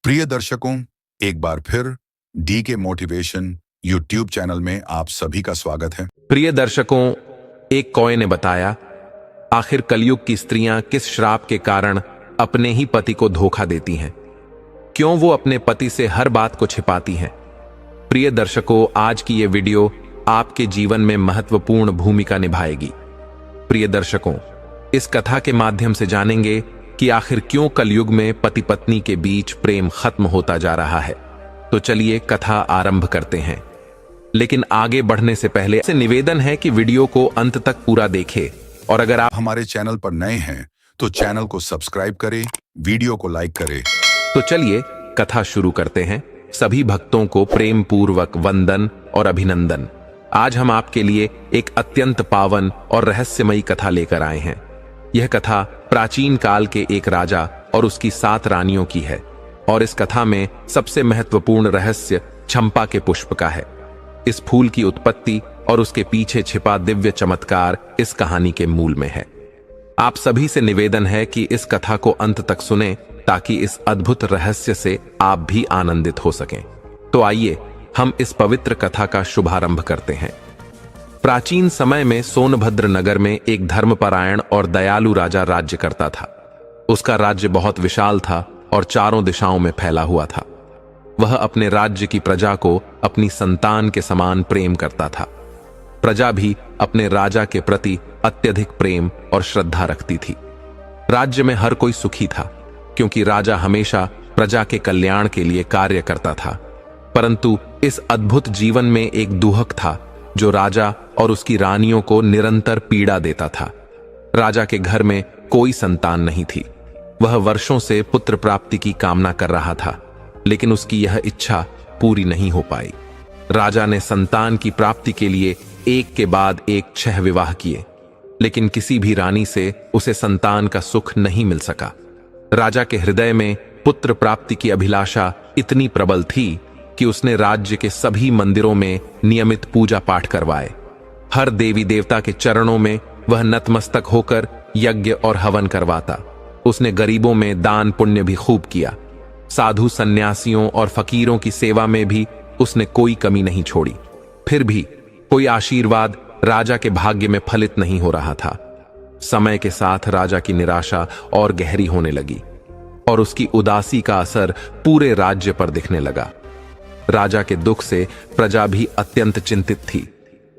प्रिय दर्शकों, एक बार फिर डी के मोटिवेशन यूट्यूब चैनल में आप सभी का स्वागत है। प्रिय दर्शकों, एक कौए ने बताया, आखिर कलयुग की स्त्रियां किस श्राप के कारण अपने ही पति को धोखा देती हैं? क्यों वो अपने पति से हर बात को छिपाती हैं? प्रिय दर्शकों, आज की ये वीडियो आपके जीवन में महत्वपूर्ण भूमिका निभाएगी। प्रिय दर्शकों, इस कथा के माध्यम से जानेंगे कि आखिर क्यों कलयुग में पति पत्नी के बीच प्रेम खत्म होता जा रहा है। तो चलिए कथा आरंभ करते हैं। लेकिन आगे बढ़ने से पहले से निवेदन है कि वीडियो को अंत तक पूरा देखें, और अगर आप हमारे चैनल पर नए हैं तो चैनल को सब्सक्राइब करें, वीडियो को लाइक करें। तो चलिए कथा शुरू करते हैं। सभी भक्तों को प्रेम पूर्वक वंदन और अभिनंदन। आज हम आपके लिए एक अत्यंत पावन और रहस्यमयी कथा लेकर आए हैं। यह कथा प्राचीन काल के एक राजा और उसकी 7 रानियों की है, और इस कथा में सबसे महत्वपूर्ण रहस्य चंपा के पुष्प का है। इस फूल की उत्पत्ति और उसके पीछे छिपा दिव्य चमत्कार इस कहानी के मूल में है। आप सभी से निवेदन है कि इस कथा को अंत तक सुनें, ताकि इस अद्भुत रहस्य से आप भी आनंदित हो सकें। तो आइए हम इस पवित्र कथा का शुभारंभ करते हैं। प्राचीन समय में सोनभद्र नगर में एक धर्मपरायण और दयालु राजा राज्य करता था। उसका राज्य बहुत विशाल था और चारों दिशाओं में फैला हुआ था। वह अपने राज्य की प्रजा को अपनी संतान के समान प्रेम करता था। प्रजा भी अपने राजा के प्रति अत्यधिक प्रेम और श्रद्धा रखती थी। राज्य में हर कोई सुखी था, क्योंकि राजा हमेशा प्रजा के कल्याण के लिए कार्य करता था। परंतु इस अद्भुत जीवन में एक दुहक था, जो राजा और उसकी रानियों को निरंतर पीड़ा देता था। राजा के घर में कोई संतान नहीं थी। वह वर्षों से पुत्र प्राप्ति की कामना कर रहा था, लेकिन उसकी यह इच्छा पूरी नहीं हो पाई। राजा ने संतान की प्राप्ति के लिए एक के बाद एक 6 विवाह किए, लेकिन किसी भी रानी से उसे संतान का सुख नहीं मिल सका। राजा के हृदय में पुत्र प्राप्ति की अभिलाषा इतनी प्रबल थी कि उसने राज्य के सभी मंदिरों में नियमित पूजा पाठ करवाए। हर देवी देवता के चरणों में वह नतमस्तक होकर यज्ञ और हवन करवाता। उसने गरीबों में दान पुण्य भी खूब किया। साधु सन्यासियों और फकीरों की सेवा में भी उसने कोई कमी नहीं छोड़ी। फिर भी कोई आशीर्वाद राजा के भाग्य में फलित नहीं हो रहा था। समय के साथ राजा की निराशा और गहरी होने लगी, और उसकी उदासी का असर पूरे राज्य पर दिखने लगा। राजा के दुख से प्रजा भी अत्यंत चिंतित थी।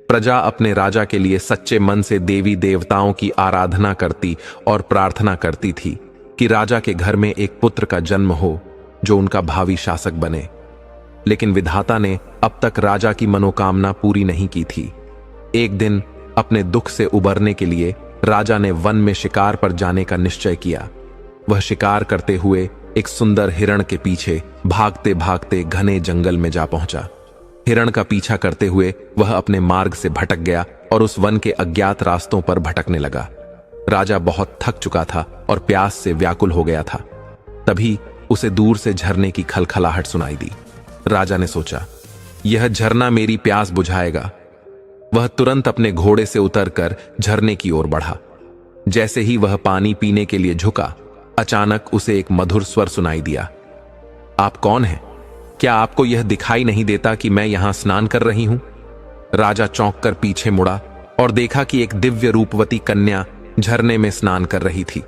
प्रजा अपने राजा के लिए सच्चे मन से देवी देवताओं की आराधना करती और प्रार्थना करती थी कि राजा के घर में एक पुत्र का जन्म हो, जो उनका भावी शासक बने। लेकिन विधाता ने अब तक राजा की मनोकामना पूरी नहीं की थी। एक दिन अपने दुख से उबरने के लिए राजा ने वन में शिकार पर जाने का निश्चय किया। वह शिकार करते हुए एक सुंदर हिरण के पीछे भागते भागते घने जंगल में जा पहुंचा। हिरण का पीछा करते हुए वह अपने मार्ग से भटक गया और उस वन के अज्ञात रास्तों पर भटकने लगा। राजा बहुत थक चुका था और प्यास से व्याकुल हो गया था। तभी उसे दूर से झरने की खलखलाहट सुनाई दी। राजा ने सोचा, यह झरना मेरी प्यास बुझाएगा। वह तुरंत अपने घोड़े से उतरकर झरने की ओर बढ़ा। जैसे ही वह पानी पीने के लिए झुका, अचानक उसे एक मधुर स्वर सुनाई दिया। आप कौन हैं? क्या आपको यह दिखाई नहीं देता कि मैं यहां स्नान कर रही हूं? राजा चौंक कर पीछे मुड़ा और देखा कि एक दिव्य रूपवती कन्या झरने में स्नान कर रही थी।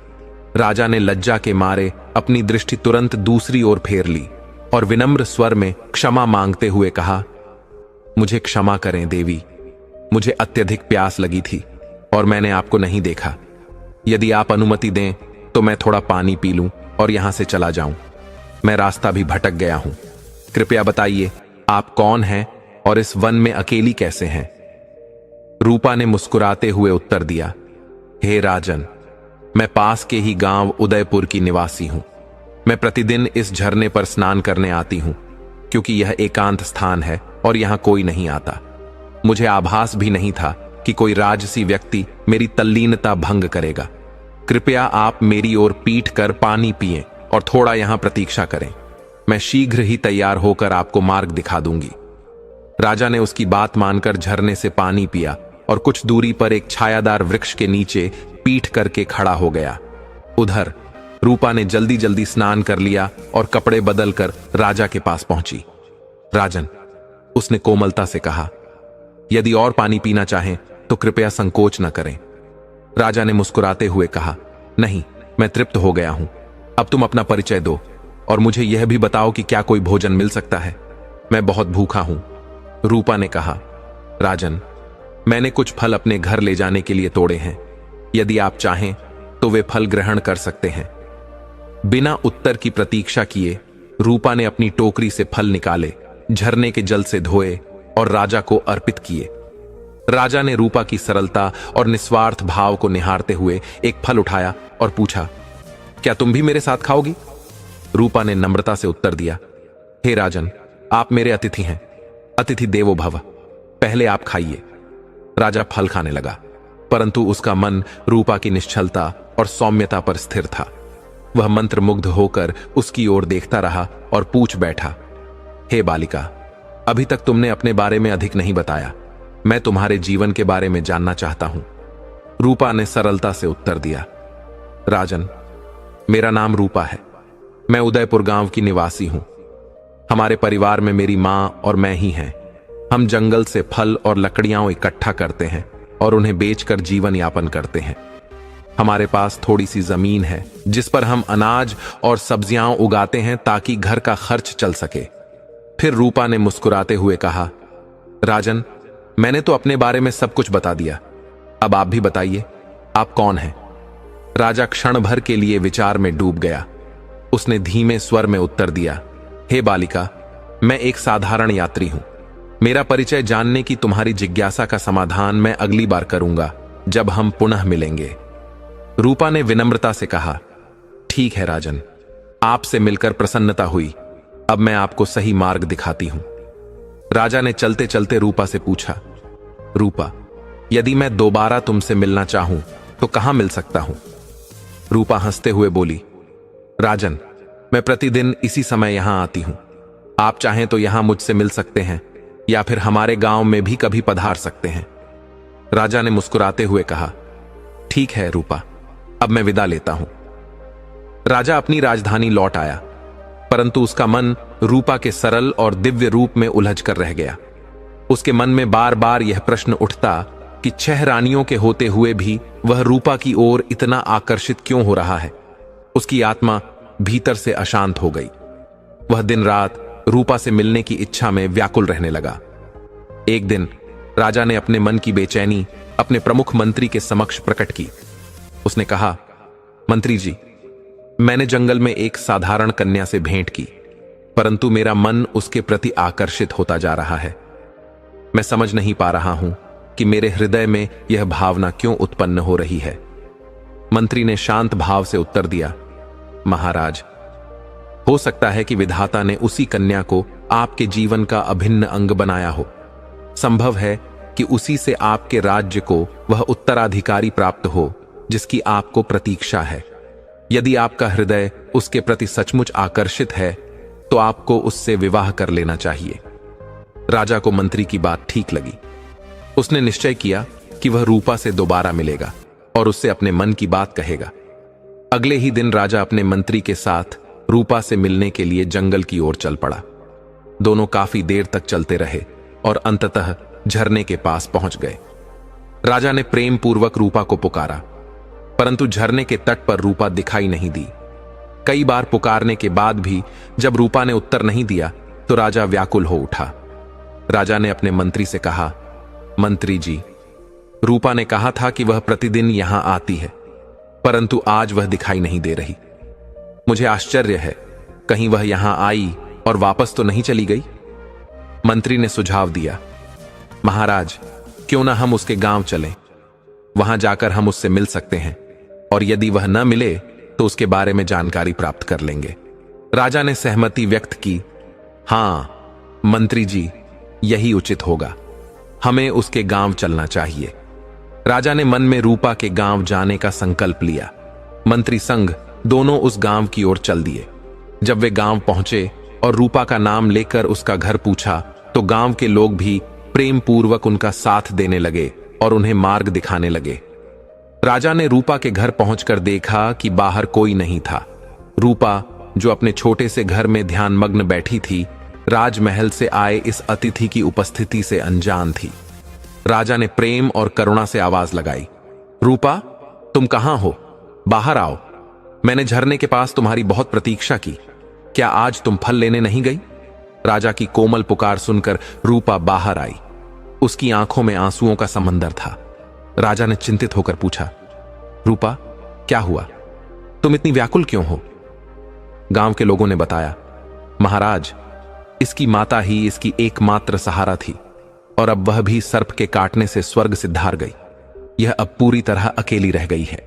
राजा ने लज्जा के मारे अपनी दृष्टि तुरंत दूसरी ओर फेर ली और विनम्र स्वर में क्षमा मांगते हुए कहा, मुझे क्षमा करें देवी, मुझे अत्यधिक प्यास लगी थी और मैंने आपको नहीं देखा। यदि आप अनुमति दें तो मैं थोड़ा पानी पी लूं और यहां से चला जाऊं। मैं रास्ता भी भटक गया हूं। कृपया बताइए, आप कौन हैं और इस वन में अकेली कैसे हैं? रूपा ने मुस्कुराते हुए उत्तर दिया, हे राजन, मैं पास के ही गांव उदयपुर की निवासी हूं। मैं प्रतिदिन इस झरने पर स्नान करने आती हूं, क्योंकि यह एकांत स्थान है और यहां कोई नहीं आता। मुझे आभास भी नहीं था कि कोई राजसी व्यक्ति मेरी तल्लीनता भंग करेगा। कृपया आप मेरी ओर पीट कर पानी पिएं और थोड़ा यहां प्रतीक्षा करें। मैं शीघ्र ही तैयार होकर आपको मार्ग दिखा दूंगी। राजा ने उसकी बात मानकर झरने से पानी पिया और कुछ दूरी पर एक छायादार वृक्ष के नीचे पीठ करके खड़ा हो गया। उधर रूपा ने जल्दी जल्दी स्नान कर लिया और कपड़े बदलकर राजा के पास पहुंची। राजन, उसने कोमलता से कहा, यदि और पानी पीना चाहें तो कृपया संकोच न करें। राजा ने मुस्कुराते हुए कहा, नहीं, मैं तृप्त हो गया हूं। अब तुम अपना परिचय दो और मुझे यह भी बताओ कि क्या कोई भोजन मिल सकता है। मैं बहुत भूखा हूं। रूपा ने कहा, राजन, मैंने कुछ फल अपने घर ले जाने के लिए तोड़े हैं। यदि आप चाहें तो वे फल ग्रहण कर सकते हैं। बिना उत्तर की प्रतीक्षा किए रूपा ने अपनी टोकरी से फल निकाले, झरने के जल से धोए और राजा को अर्पित किए। राजा ने रूपा की सरलता और निस्वार्थ भाव को निहारते हुए एक फल उठाया और पूछा, क्या तुम भी मेरे साथ खाओगी? रूपा ने नम्रता से उत्तर दिया, हे राजन, आप मेरे अतिथि हैं। अतिथि देवो भव। पहले आप खाइए। राजा फल खाने लगा, परंतु उसका मन रूपा की निश्चलता और सौम्यता पर स्थिर था। वह मंत्रमुग्ध होकर उसकी ओर देखता रहा और पूछ बैठा, हे बालिका, अभी तक तुमने अपने बारे में अधिक नहीं बताया। मैं तुम्हारे जीवन के बारे में जानना चाहता हूं। रूपा ने सरलता से उत्तर दिया, राजन, मेरा नाम रूपा है। मैं उदयपुर गांव की निवासी हूं। हमारे परिवार में मेरी मां और मैं ही हैं। हम जंगल से फल और लकड़ियां इकट्ठा करते हैं और उन्हें बेचकर जीवन यापन करते हैं। हमारे पास थोड़ी सी जमीन है जिस पर हम अनाज और सब्जियां उगाते हैं ताकि घर का खर्च चल सके। फिर रूपा ने मुस्कुराते हुए कहा, राजन, मैंने तो अपने बारे में सब कुछ बता दिया। अब आप भी बताइए, आप कौन हैं? राजा क्षण भर के लिए विचार में डूब गया। उसने धीमे स्वर में उत्तर दिया, हे बालिका, मैं एक साधारण यात्री हूं। मेरा परिचय जानने की तुम्हारी जिज्ञासा का समाधान मैं अगली बार करूंगा, जब हम पुनः मिलेंगे। रूपा ने विनम्रता से कहा, ठीक है राजन, आपसे मिलकर प्रसन्नता हुई। अब मैं आपको सही मार्ग दिखाती हूं। राजा ने चलते चलते रूपा से पूछा, रूपा, यदि मैं दोबारा तुमसे मिलना चाहूं तो कहां मिल सकता हूं? रूपा हंसते हुए बोली, राजन, मैं प्रतिदिन इसी समय यहां आती हूं। आप चाहें तो यहां मुझसे मिल सकते हैं या फिर हमारे गांव में भी कभी पधार सकते हैं। राजा ने मुस्कुराते हुए कहा, ठीक है रूपा, अब मैं विदा लेता हूं। राजा अपनी राजधानी लौट आया, परंतु उसका मन रूपा के सरल और दिव्य रूप में उलझ कर रह गया। उसके मन में बार बार यह प्रश्न उठता कि 6 रानियों के होते हुए भी वह रूपा की ओर इतना आकर्षित क्यों हो रहा है। उसकी आत्मा भीतर से अशांत हो गई। वह दिन रात रूपा से मिलने की इच्छा में व्याकुल रहने लगा। एक दिन राजा ने अपने मन की बेचैनी अपने प्रमुख मंत्री के समक्ष प्रकट की। उसने कहा, मंत्री जी, मैंने जंगल में एक साधारण कन्या से भेंट की, परंतु मेरा मन उसके प्रति आकर्षित होता जा रहा है। मैं समझ नहीं पा रहा हूं कि मेरे हृदय में यह भावना क्यों उत्पन्न हो रही है। मंत्री ने शांत भाव से उत्तर दिया, महाराज, हो सकता है कि विधाता ने उसी कन्या को आपके जीवन का अभिन्न अंग बनाया हो। संभव है कि उसी से आपके राज्य को वह उत्तराधिकारी प्राप्त हो जिसकी आपको प्रतीक्षा है। यदि आपका हृदय उसके प्रति सचमुच आकर्षित है तो आपको उससे विवाह कर लेना चाहिए। राजा को मंत्री की बात ठीक लगी। उसने निश्चय किया कि वह रूपा से दोबारा मिलेगा और उससे अपने मन की बात कहेगा। अगले ही दिन राजा अपने मंत्री के साथ रूपा से मिलने के लिए जंगल की ओर चल पड़ा। दोनों काफी देर तक चलते रहे और अंततः झरने के पास पहुंच गए। राजा ने प्रेम पूर्वक रूपा को पुकारा, परंतु झरने के तट पर रूपा दिखाई नहीं दी। कई बार पुकारने के बाद भी जब रूपा ने उत्तर नहीं दिया तो राजा व्याकुल हो उठा। राजा ने अपने मंत्री से कहा, मंत्री जी, रूपा ने कहा था कि वह प्रतिदिन यहां आती है, परंतु आज वह दिखाई नहीं दे रही। मुझे आश्चर्य है, कहीं वह यहां आई और वापस तो नहीं चली गई? मंत्री ने सुझाव दिया, महाराज, क्यों ना हम उसके गांव चलें? वहां जाकर हम उससे मिल सकते हैं और यदि वह न मिले तो उसके बारे में जानकारी प्राप्त कर लेंगे। राजा ने सहमति व्यक्त की, हां मंत्री जी, यही उचित होगा। हमें उसके गांव चलना चाहिए। राजा ने मन में रूपा के गांव जाने का संकल्प लिया। मंत्री संग दोनों उस गांव की ओर चल दिए। जब वे गांव पहुंचे और रूपा का नाम लेकर उसका घर पूछा तो गांव के लोग भी प्रेम पूर्वक उनका साथ देने लगे और उन्हें मार्ग दिखाने लगे। राजा ने रूपा के घर पहुंचकर देखा कि बाहर कोई नहीं था। रूपा, जो अपने छोटे से घर में ध्यानमग्न बैठी थी, राजमहल से आए इस अतिथि की उपस्थिति से अनजान थी। राजा ने प्रेम और करुणा से आवाज लगाई, रूपा, तुम कहां हो? बाहर आओ। मैंने झरने के पास तुम्हारी बहुत प्रतीक्षा की। क्या आज तुम फल लेने नहीं गई? राजा की कोमल पुकार सुनकर रूपा बाहर आई। उसकी आंखों में आंसुओं का समंदर था। राजा ने चिंतित होकर पूछा, रूपा, क्या हुआ? तुम इतनी व्याकुल क्यों हो? गांव के लोगों ने बताया, महाराज, इसकी माता ही इसकी एकमात्र सहारा थी और अब वह भी सर्प के काटने से स्वर्ग से धार गई। यह अब पूरी तरह अकेली रह गई है।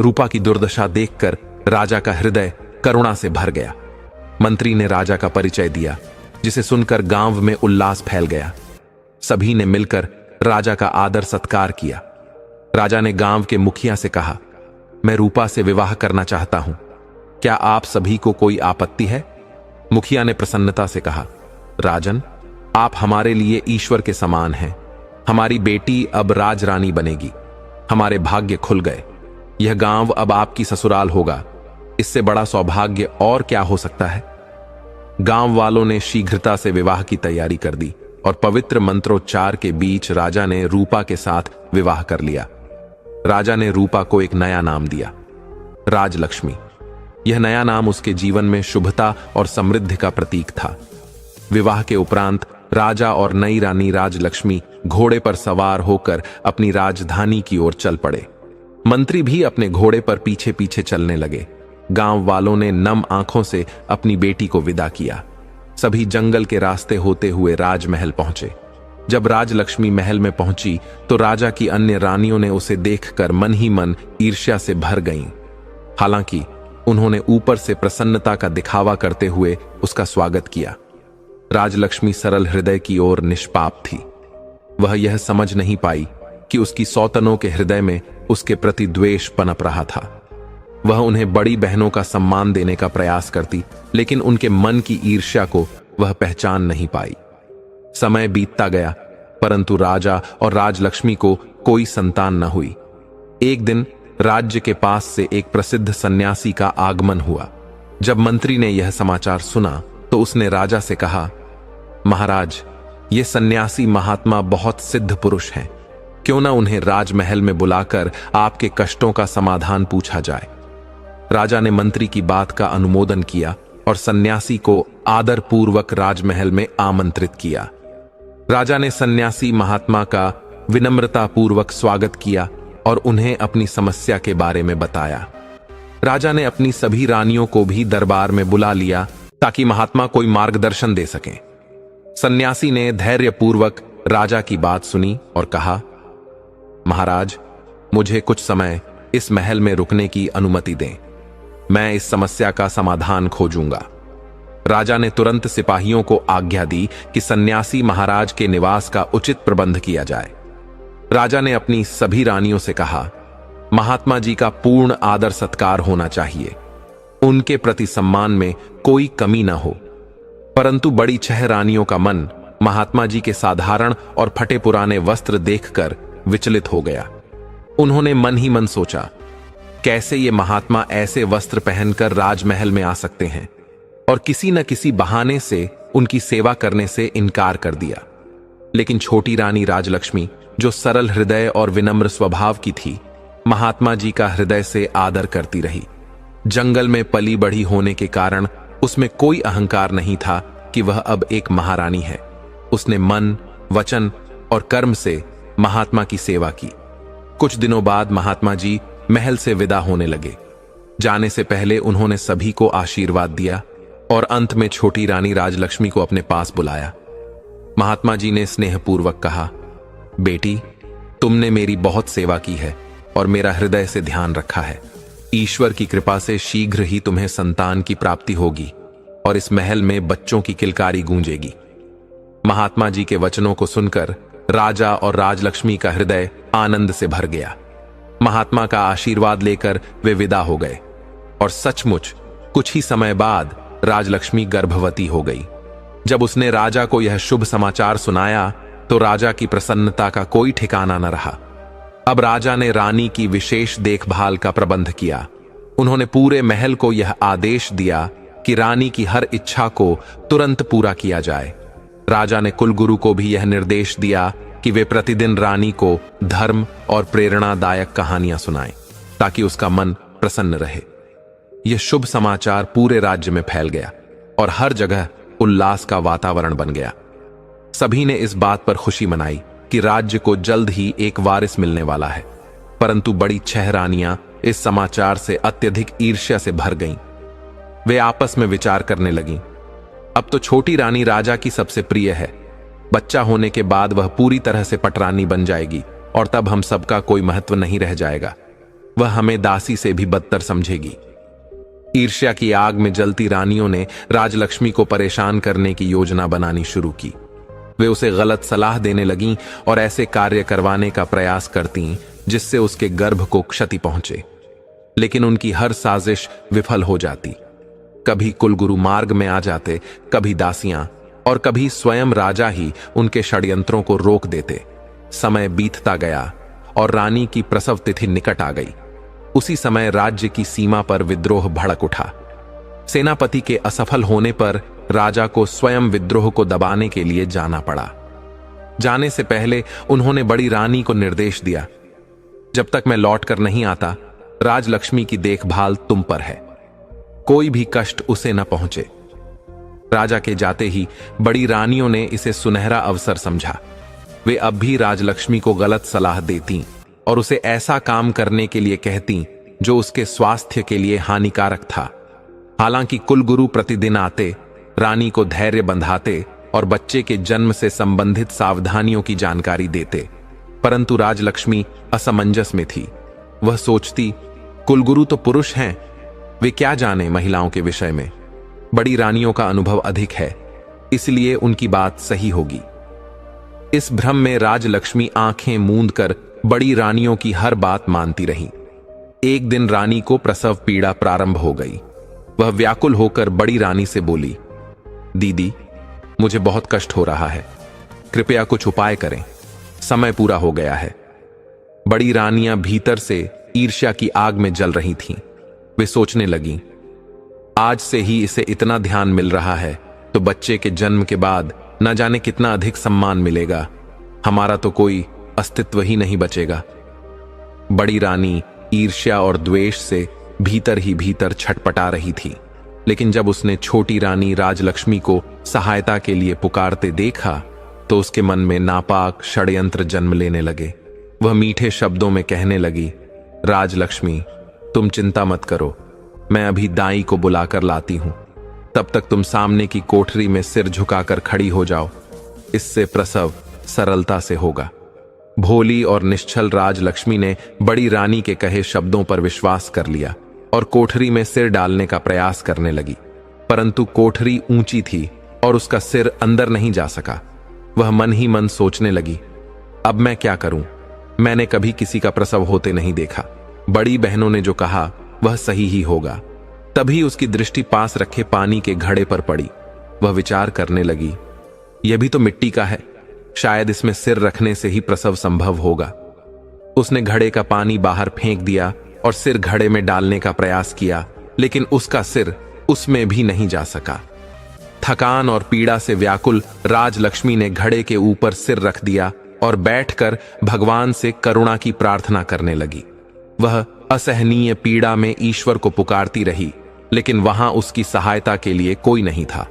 रूपा की दुर्दशा देखकर राजा का हृदय करुणा से भर गया। मंत्री ने राजा का परिचय दिया, जिसे सुनकर गांव में उल्लास फैल गया। सभी ने मिलकर राजा का आदर सत्कार किया। राजा ने गांव के मुखिया से कहा, मैं रूपा से विवाह करना चाहता हूं। क्या आप सभी को कोई आपत्ति है? मुखिया ने प्रसन्नता से कहा, राजन, आप हमारे लिए ईश्वर के समान हैं। हमारी बेटी अब राजरानी बनेगी। हमारे भाग्य खुल गए। यह गांव अब आपकी ससुराल होगा। इससे बड़ा सौभाग्य और क्या हो सकता है? गांव वालों ने शीघ्रता से विवाह की तैयारी कर दी और पवित्र मंत्रोच्चार के बीच राजा ने रूपा के साथ विवाह कर लिया। राजा ने रूपा को एक नया नाम दिया, राजलक्ष्मी। यह नया नाम उसके जीवन में शुभता और समृद्धि का प्रतीक था। विवाह के उपरांत राजा और नई रानी राजलक्ष्मी घोड़े पर सवार होकर अपनी राजधानी की ओर चल पड़े। मंत्री भी अपने घोड़े पर पीछे पीछे चलने लगे। गांव वालों ने नम आंखों से अपनी बेटी को विदा किया। सभी जंगल के रास्ते होते हुए राजमहल पहुंचे। जब राजलक्ष्मी महल में पहुंची तो राजा की अन्य रानियों ने उसे देखकर मन ही मन ईर्ष्या से भर गईं। हालांकि उन्होंने ऊपर से प्रसन्नता का दिखावा करते हुए उसका स्वागत किया। राजलक्ष्मी सरल हृदय की ओर निष्पाप थी। वह यह समझ नहीं पाई कि उसकी सौतनों के हृदय में उसके प्रति द्वेष पनप रहा था। वह उन्हें बड़ी बहनों का सम्मान देने का प्रयास करती, लेकिन उनके मन की ईर्ष्या को वह पहचान नहीं पाई। समय बीतता गया, परंतु राजा और राजलक्ष्मी को कोई संतान न हुई। एक दिन राज्य के पास से एक प्रसिद्ध सन्यासी का आगमन हुआ। जब मंत्री ने यह समाचार सुना तो उसने राजा से कहा, महाराज, ये सन्यासी महात्मा बहुत सिद्ध पुरुष हैं। क्यों न उन्हें राजमहल में बुलाकर आपके कष्टों का समाधान पूछा जाए। राजा ने मंत्री की बात का अनुमोदन किया और सन्यासी को आदरपूर्वक राजमहल में आमंत्रित किया। राजा ने सन्यासी महात्मा का विनम्रतापूर्वक स्वागत किया और उन्हें अपनी समस्या के बारे में बताया। राजा ने अपनी सभी रानियों को भी दरबार में बुला लिया ताकि महात्मा कोई मार्गदर्शन दे सकें। सन्यासी ने धैर्यपूर्वक राजा की बात सुनी और कहा, महाराज, मुझे कुछ समय इस महल में रुकने की अनुमति दें। मैं इस समस्या का समाधान खोजूंगा। राजा ने तुरंत सिपाहियों को आज्ञा दी कि सन्यासी महाराज के निवास का उचित प्रबंध किया जाए। राजा ने अपनी सभी रानियों से कहा, महात्मा जी का पूर्ण आदर सत्कार होना चाहिए। उनके प्रति सम्मान में कोई कमी न हो। परंतु बड़ी 6 रानियों का मन महात्मा जी के साधारण और फटे पुराने वस्त्र देखकर विचलित हो गया। उन्होंने मन ही मन सोचा, कैसे ये महात्मा ऐसे वस्त्र पहनकर राजमहल में आ सकते हैं, और किसी न किसी बहाने से उनकी सेवा करने से इनकार कर दिया। लेकिन छोटी रानी राजलक्ष्मी, जो सरल हृदय और विनम्र स्वभाव की थी, महात्मा जी का हृदय से आदर करती रही। जंगल में पली बढ़ी होने के कारण उसमें कोई अहंकार नहीं था कि वह अब एक महारानी है। उसने मन, वचन और कर्म से महात्मा की सेवा की। कुछ दिनों बाद महात्मा जी महल से विदा होने लगे। जाने से पहले उन्होंने सभी को आशीर्वाद दिया और अंत में छोटी रानी राजलक्ष्मी को अपने पास बुलाया। महात्मा जी ने स्नेहपूर्वक कहा, बेटी, तुमने मेरी बहुत सेवा की है और मेरा हृदय से ध्यान रखा है। ईश्वर की कृपा से शीघ्र ही तुम्हें संतान की प्राप्ति होगी और इस महल में बच्चों की किलकारी गूंजेगी। महात्मा जी के वचनों को सुनकर राजा और राजलक्ष्मी का हृदय आनंद से भर गया। महात्मा का आशीर्वाद लेकर वे विदा हो गए और सचमुच कुछ ही समय बाद राजलक्ष्मी गर्भवती हो गई। जब उसने राजा को यह शुभ समाचार सुनाया तो राजा की प्रसन्नता का कोई ठिकाना न रहा। अब राजा ने रानी की विशेष देखभाल का प्रबंध किया। उन्होंने पूरे महल को यह आदेश दिया कि रानी की हर इच्छा को तुरंत पूरा किया जाए। राजा ने कुलगुरु को भी यह निर्देश दिया कि वे प्रतिदिन रानी को धर्म और प्रेरणादायक कहानियां सुनाएं, ताकि उसका मन प्रसन्न रहे। यह शुभ समाचार पूरे राज्य में फैल गया और हर जगह उल्लास का वातावरण बन गया। सभी ने इस बात पर खुशी मनाई कि राज्य को जल्द ही एक वारिस मिलने वाला है। परंतु बड़ी 6 रानियां इस समाचार से अत्यधिक ईर्ष्या से भर गईं। वे आपस में विचार करने लगीं, अब तो छोटी रानी राजा की सबसे प्रिय है। बच्चा होने के बाद वह पूरी तरह से पटरानी बन जाएगी और तब हम सबका कोई महत्व नहीं रह जाएगा। वह हमें दासी से भी बदतर समझेगी। ईर्ष्या की आग में जलती रानियों ने राजलक्ष्मी को परेशान करने की योजना बनानी शुरू की। वे उसे गलत सलाह देने लगीं और ऐसे कार्य करवाने का प्रयास करतीं जिससे उसके गर्भ को क्षति पहुंचे। लेकिन उनकी हर साजिश विफल हो जाती। कभी कुलगुरु मार्ग में आ जाते, कभी दासियां और कभी स्वयं राजा ही उनके षड्यंत्रों को रोक देते। समय बीतता गया और रानी की प्रसव तिथि निकट आ गई। उसी समय राज्य की सीमा पर विद्रोह भड़क उठा। सेनापति के असफल होने पर राजा को स्वयं विद्रोह को दबाने के लिए जाना पड़ा। जाने से पहले उन्होंने बड़ी रानी को निर्देश दिया, जब तक मैं लौट कर नहीं आता, राजलक्ष्मी की देखभाल तुम पर है। कोई भी कष्ट उसे न पहुंचे। राजा के जाते ही बड़ी रानियों ने इसे सुनहरा अवसर समझा। वे अब भी राजलक्ष्मी को गलत सलाह देती और उसे ऐसा काम करने के लिए कहती जो उसके स्वास्थ्य के लिए हानिकारक था। हालांकि कुलगुरु प्रतिदिन आते, रानी को धैर्य बंधाते और बच्चे के जन्म से संबंधित सावधानियों की जानकारी देते, परंतु राजलक्ष्मी असमंजस में थी। वह सोचती, कुलगुरु तो पुरुष हैं, वे क्या जाने महिलाओं के विषय में। बड़ी रानियों का अनुभव अधिक है, इसलिए उनकी बात सही होगी। इस भ्रम में राजलक्ष्मी आंखें मूंद कर बड़ी रानियों की हर बात मानती रही। एक दिन रानी को प्रसव पीड़ा प्रारंभ हो गई। वह व्याकुल होकर बड़ी रानी से बोली, दीदी, मुझे बहुत कष्ट हो रहा है, कृपया कुछ उपाय करें, समय पूरा हो गया है। बड़ी रानियां भीतर से ईर्ष्या की आग में जल रही थीं। वे सोचने लगीं, आज से ही इसे इतना ध्यान मिल रहा है तो बच्चे के जन्म के बाद न जाने कितना अधिक सम्मान मिलेगा। हमारा तो कोई अस्तित्व ही नहीं बचेगा। बड़ी रानी ईर्ष्या और द्वेष से भीतर ही भीतर छटपटा रही थी। लेकिन जब उसने छोटी रानी राजलक्ष्मी को सहायता के लिए पुकारते देखा तो उसके मन में नापाक षड्यंत्र जन्म लेने लगे। वह मीठे शब्दों में कहने लगी, राजलक्ष्मी, तुम चिंता मत करो, मैं अभी दाई को बुलाकर लाती हूं। तब तक तुम सामने की कोठरी में सिर झुकाकर खड़ी हो जाओ, इससे प्रसव सरलता से होगा। भोली और निश्चल राजलक्ष्मी ने बड़ी रानी के कहे शब्दों पर विश्वास कर लिया और कोठरी में सिर डालने का प्रयास करने लगी, परंतु कोठरी ऊंची थी और उसका सिर अंदर नहीं जा सका। वह मन ही मन सोचने लगी, अब मैं क्या करूं? मैंने कभी किसी का प्रसव होते नहीं देखा। बड़ी बहनों ने जो कहा वह सही ही होगा। तभी उसकी दृष्टि पास रखे पानी के घड़े पर पड़ी। वह विचार करने लगी, यह भी तो मिट्टी का है, शायद इसमें सिर रखने से ही प्रसव संभव होगा। उसने घड़े का पानी बाहर फेंक दिया और सिर घड़े में डालने का प्रयास किया, लेकिन उसका सिर उसमें भी नहीं जा सका। थकान और पीड़ा से व्याकुल राजलक्ष्मी ने घड़े के ऊपर सिर रख दिया और बैठकर भगवान से करुणा की प्रार्थना करने लगी। वह असहनीय पीड़ा में ईश्वर को पुकारती रही, लेकिन वहां उसकी सहायता के लिए कोई नहीं था।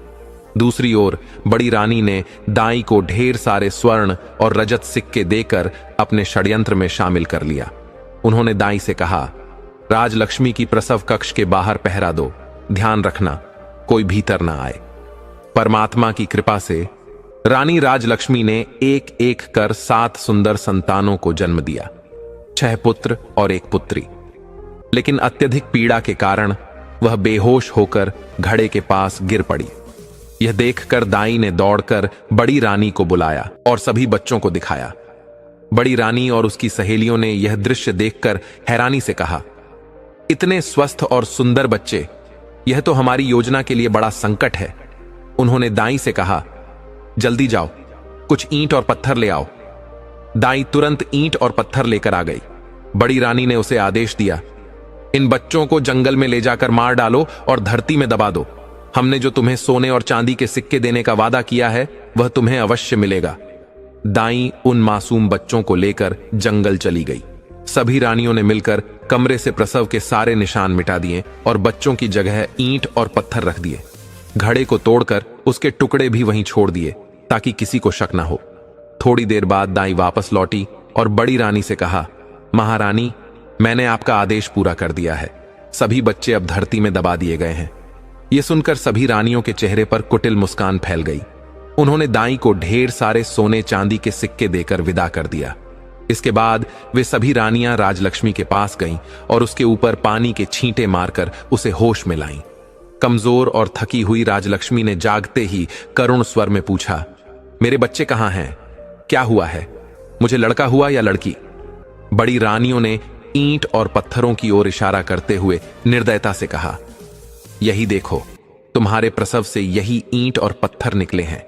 दूसरी ओर बड़ी रानी ने दाई को ढेर सारे स्वर्ण और रजत सिक्के देकर अपने षड्यंत्र में शामिल कर लिया। उन्होंने दाई से कहा, राजलक्ष्मी की प्रसव कक्ष के बाहर पहरा दो, ध्यान रखना कोई भीतर ना आए। परमात्मा की कृपा से रानी राजलक्ष्मी ने एक एक कर 7 सुंदर संतानों को जन्म दिया, 6 पुत्र और 1 पुत्री। लेकिन अत्यधिक पीड़ा के कारण वह बेहोश होकर घड़े के पास गिर पड़ी। यह देखकर दाई ने दौड़कर बड़ी रानी को बुलाया और सभी बच्चों को दिखाया। बड़ी रानी और उसकी सहेलियों ने यह दृश्य देखकर हैरानी से कहा, इतने स्वस्थ और सुंदर बच्चे, यह तो हमारी योजना के लिए बड़ा संकट है। उन्होंने दाई से कहा, जल्दी जाओ, कुछ ईंट और पत्थर ले आओ। दाई तुरंत ईंट और पत्थर लेकर आ गई। बड़ी रानी ने उसे आदेश दिया, इन बच्चों को जंगल में ले जाकर मार डालो और धरती में दबा दो। हमने जो तुम्हें सोने और चांदी के सिक्के देने का वादा किया है वह तुम्हें अवश्य मिलेगा। दाई उन मासूम बच्चों को लेकर जंगल चली गई। सभी रानियों ने मिलकर कमरे से प्रसव के सारे निशान मिटा दिए और बच्चों की जगह ईंट और पत्थर रख दिए। घड़े को तोड़कर उसके टुकड़े भी वहीं छोड़ दिए ताकि किसी को शक न हो। थोड़ी देर बाद दाई वापस लौटी और बड़ी रानी से कहा, महारानी, मैंने आपका आदेश पूरा कर दिया है। सभी बच्चे अब धरती में दबा दिए गए हैं। यह सुनकर सभी रानियों के चेहरे पर कुटिल मुस्कान फैल गई। उन्होंने दाई को ढेर सारे सोने चांदी के सिक्के देकर विदा कर दिया। इसके बाद वे सभी रानियां राजलक्ष्मी के पास गईं और उसके ऊपर पानी के छींटे मारकर उसे होश में लाईं। कमजोर और थकी हुई राजलक्ष्मी ने जागते ही करुण स्वर में पूछा, मेरे बच्चे कहां हैं? क्या हुआ है? मुझे लड़का हुआ या लड़की? बड़ी रानियों ने ईंट और पत्थरों की ओर इशारा करते हुए निर्दयता से कहा, यही देखो, तुम्हारे प्रसव से यही ईंट और पत्थर निकले हैं।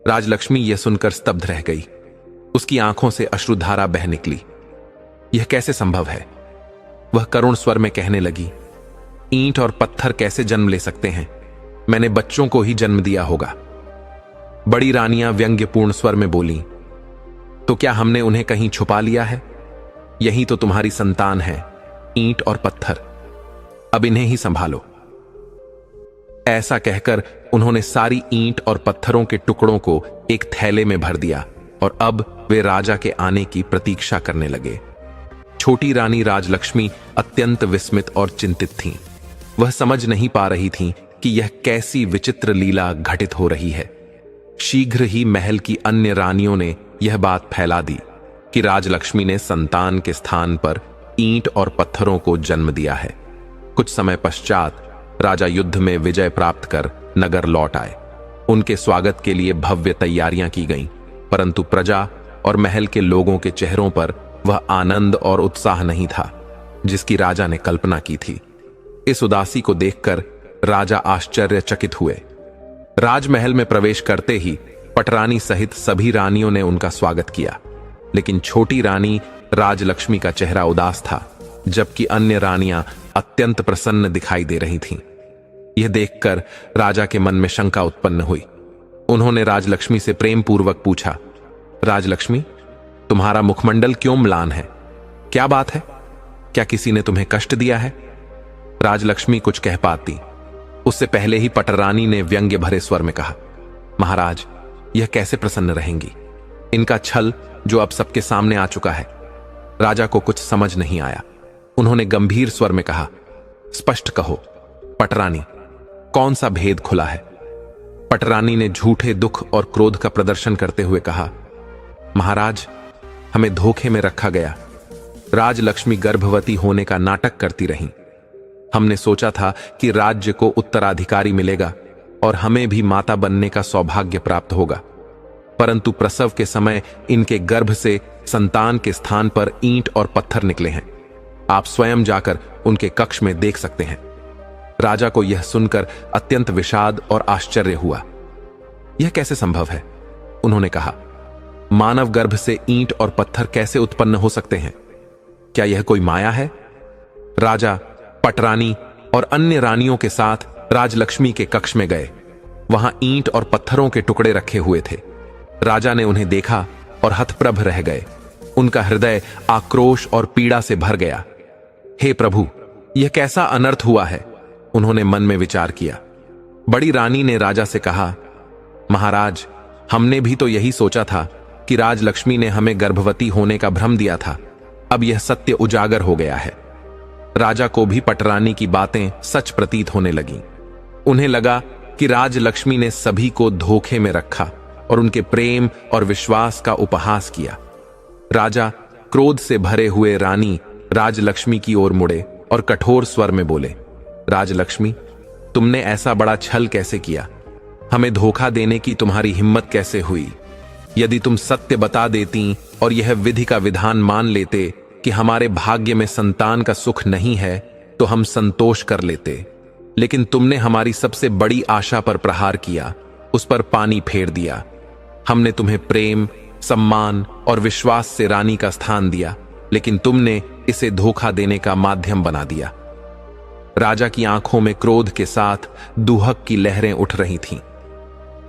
राजलक्ष्मी यह सुनकर स्तब्ध रह गई। उसकी आंखों से अश्रुधारा बह निकली। यह कैसे संभव है? वह करुण स्वर में कहने लगी, ईंट और पत्थर कैसे जन्म ले सकते हैं? मैंने बच्चों को ही जन्म दिया होगा। बड़ी रानियां व्यंग्यपूर्ण स्वर में बोलीं, तो क्या हमने उन्हें कहीं छुपा लिया है? यही तो तुम्हारी संतान है, ईंट और पत्थर। अब इन्हें ही संभालो। ऐसा कहकर उन्होंने सारी ईंट और पत्थरों के टुकड़ों को एक थैले में भर दिया और अब वे राजा के आने की प्रतीक्षा करने लगे। छोटी रानी राजलक्ष्मी अत्यंत विस्मित और चिंतित थीं। वह समझ नहीं पा रही थीं कि यह कैसी विचित्र लीला घटित हो रही है। शीघ्र ही महल की अन्य रानियों ने यह बात फैला दी कि राजलक्ष्मी ने संतान के स्थान पर ईंट और पत्थरों को जन्म दिया है। कुछ समय पश्चात राजा युद्ध में विजय प्राप्त कर नगर लौट आए। उनके स्वागत के लिए भव्य तैयारियां की गईं, परंतु प्रजा और महल के लोगों के चेहरों पर वह आनंद और उत्साह नहीं था जिसकी राजा ने कल्पना की थी। इस उदासी को देखकर राजा आश्चर्यचकित हुए। राजमहल में प्रवेश करते ही पटरानी सहित सभी रानियों ने उनका स्वागत किया, लेकिन छोटी रानी राजलक्ष्मी का चेहरा उदास था, जबकि अन्य रानियां अत्यंत प्रसन्न दिखाई दे रही थीं। यह देखकर राजा के मन में शंका उत्पन्न हुई। उन्होंने राजलक्ष्मी से प्रेम पूर्वक पूछा, राजलक्ष्मी, तुम्हारा मुखमंडल क्यों म्लान है? क्या बात है? क्या किसी ने तुम्हें कष्ट दिया है? राजलक्ष्मी कुछ कह पाती उससे पहले ही पटरानी ने व्यंग्य भरे स्वर में कहा, महाराज, यह कैसे प्रसन्न रहेंगी? इनका छल जो अब सबके सामने आ चुका है। राजा को कुछ समझ नहीं आया। उन्होंने गंभीर स्वर में कहा, स्पष्ट कहो पटरानी, कौन सा भेद खुला है? पटरानी ने झूठे दुख और क्रोध का प्रदर्शन करते हुए कहा, महाराज, हमें धोखे में रखा गया। राजलक्ष्मी गर्भवती होने का नाटक करती रहीं। हमने सोचा था कि राज्य को उत्तराधिकारी मिलेगा और हमें भी माता बनने का सौभाग्य प्राप्त होगा, परंतु प्रसव के समय इनके गर्भ से संतान के स्थान पर ईंट और पत्थर निकले हैं। आप स्वयं जाकर उनके कक्ष में देख सकते हैं। राजा को यह सुनकर अत्यंत विषाद और आश्चर्य हुआ। यह कैसे संभव है? उन्होंने कहा, मानव गर्भ से ईंट और पत्थर कैसे उत्पन्न हो सकते हैं? क्या यह कोई माया है? राजा पटरानी और अन्य रानियों के साथ राजलक्ष्मी के कक्ष में गए। वहां ईंट और पत्थरों के टुकड़े रखे हुए थे। राजा ने उन्हें देखा और हतप्रभ रह गए। उनका हृदय आक्रोश और पीड़ा से भर गया। हे प्रभु, यह कैसा अनर्थ हुआ है? उन्होंने मन में विचार किया। बड़ी रानी ने राजा से कहा, महाराज, हमने भी तो यही सोचा था कि राजलक्ष्मी ने हमें गर्भवती होने का भ्रम दिया था। अब यह सत्य उजागर हो गया है। राजा को भी पटरानी की बातें सच प्रतीत होने लगीं। उन्हें लगा कि राजलक्ष्मी ने सभी को धोखे में रखा और उनके प्रेम और विश्वास का उपहास किया। राजा क्रोध से भरे हुए रानी राजलक्ष्मी की ओर मुड़े और कठोर स्वर में बोले, राजलक्ष्मी, तुमने ऐसा बड़ा छल कैसे किया? हमें धोखा देने की तुम्हारी हिम्मत कैसे हुई? यदि तुम सत्य बता देती और यह विधि का विधान मान लेते कि हमारे भाग्य में संतान का सुख नहीं है, तो हम संतोष कर लेते। लेकिन तुमने हमारी सबसे बड़ी आशा पर प्रहार किया, उस पर पानी फेर दिया। हमने तुम्हें प्रेम, सम्मान और विश्वास से रानी का स्थान दिया, लेकिन तुमने इसे धोखा देने का माध्यम बना दिया। राजा की आंखों में क्रोध के साथ दुहक की लहरें उठ रही थीं।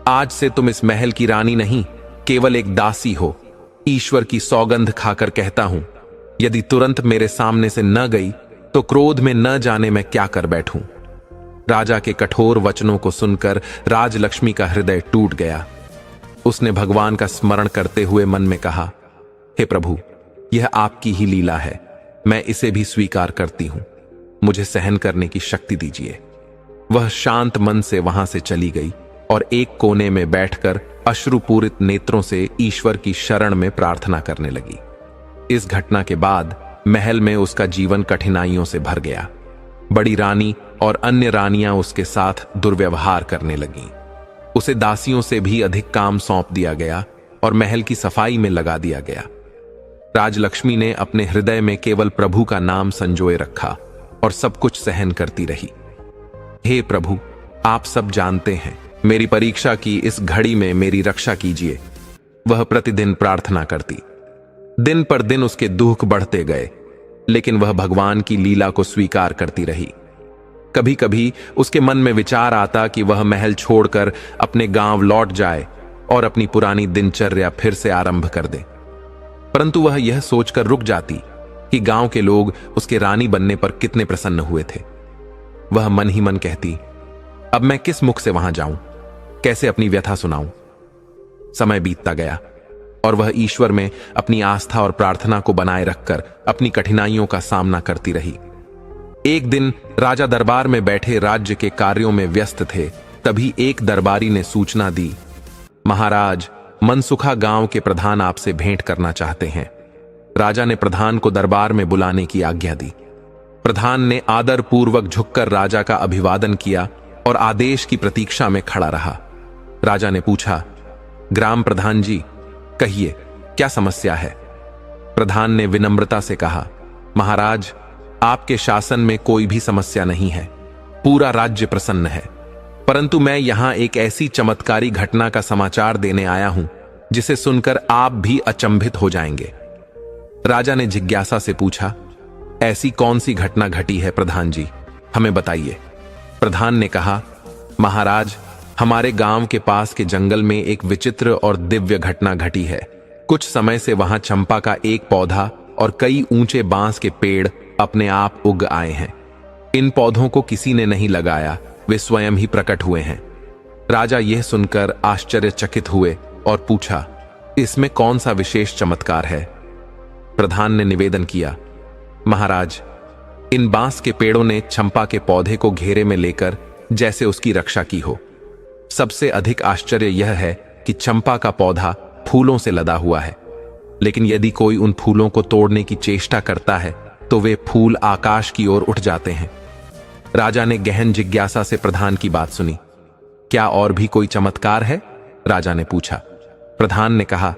आज से तुम इस महल की रानी नहीं, केवल एक दासी हो। ईश्वर की सौगंध खाकर कहता हूं, यदि तुरंत मेरे सामने से न गई तो क्रोध में न जाने मैं क्या कर बैठूं। राजा के कठोर वचनों को सुनकर राजलक्ष्मी का हृदय टूट गया। उसने भगवान का स्मरण करते हुए मन में कहा, हे प्रभु, यह आपकी ही लीला है, मैं इसे भी स्वीकार करती हूं, मुझे सहन करने की शक्ति दीजिए। वह शांत मन से वहां से चली गई और एक कोने में बैठकर अश्रुपूरित नेत्रों से ईश्वर की शरण में प्रार्थना करने लगी। इस घटना के बाद महल में उसका जीवन कठिनाइयों से भर गया। बड़ी रानी और अन्य रानियां उसके साथ दुर्व्यवहार करने लगीं। उसे दासियों से भी अधिक काम सौंप दिया गया और महल की सफाई में लगा दिया गया। राजलक्ष्मी ने अपने हृदय में केवल प्रभु का नाम संजोए रखा और सब कुछ सहन करती रही। हे प्रभु, आप सब जानते हैं, मेरी परीक्षा की इस घड़ी में मेरी रक्षा कीजिए। वह प्रतिदिन प्रार्थना करती। दिन पर दिन उसके दुख बढ़ते गए, लेकिन वह भगवान की लीला को स्वीकार करती रही। कभी कभी उसके मन में विचार आता कि वह महल छोड़कर अपने गांव लौट जाए और अपनी पुरानी दिनचर्या फिर से आरंभ कर दे, परंतु वह यह सोचकर रुक जाती कि गांव के लोग उसके रानी बनने पर कितने प्रसन्न हुए थे। वह मन ही मन कहती, अब मैं किस मुख से वहां जाऊं, कैसे अपनी व्यथा सुनाऊं। समय बीतता गया और वह ईश्वर में अपनी आस्था और प्रार्थना को बनाए रखकर अपनी कठिनाइयों का सामना करती रही। एक दिन राजा दरबार में बैठे राज्य के कार्यों में व्यस्त थे, तभी एक दरबारी ने सूचना दी, महाराज, मनसुखा गांव के प्रधान आपसे भेंट करना चाहते हैं। राजा ने प्रधान को दरबार में बुलाने की आज्ञा दी। प्रधान ने आदर पूर्वक झुककर राजा का अभिवादन किया और आदेश की प्रतीक्षा में खड़ा रहा। राजा ने पूछा, ग्राम प्रधान जी, कहिए क्या समस्या है। प्रधान ने विनम्रता से कहा, महाराज, आपके शासन में कोई भी समस्या नहीं है, पूरा राज्य प्रसन्न है, परंतु मैं यहां एक ऐसी चमत्कारी घटना का समाचार देने आया हूं जिसे सुनकर आप भी अचंभित हो जाएंगे। राजा ने जिज्ञासा से पूछा, ऐसी कौन सी घटना घटी है प्रधान जी, हमें बताइए। प्रधान ने कहा, महाराज, हमारे गांव के पास के जंगल में एक विचित्र और दिव्य घटना घटी है। कुछ समय से वहां चंपा का एक पौधा और कई ऊंचे बांस के पेड़ अपने आप उग आए हैं। इन पौधों को किसी ने नहीं लगाया, वे स्वयं ही प्रकट हुए हैं। राजा यह सुनकर आश्चर्यचकित हुए और पूछा, इसमें कौन सा विशेष चमत्कार है। प्रधान ने निवेदन किया, महाराज, इन बांस के पेड़ों ने चंपा के पौधे को घेरे में लेकर जैसे उसकी रक्षा की हो। सबसे अधिक आश्चर्य यह है कि चंपा का पौधा फूलों से लदा हुआ है, लेकिन यदि कोई उन फूलों को तोड़ने की चेष्टा करता है तो वे फूल आकाश की ओर उठ जाते हैं। राजा ने गहन जिज्ञासा से प्रधान की बात सुनी। क्या और भी कोई चमत्कार है? राजा ने पूछा। प्रधान ने कहा,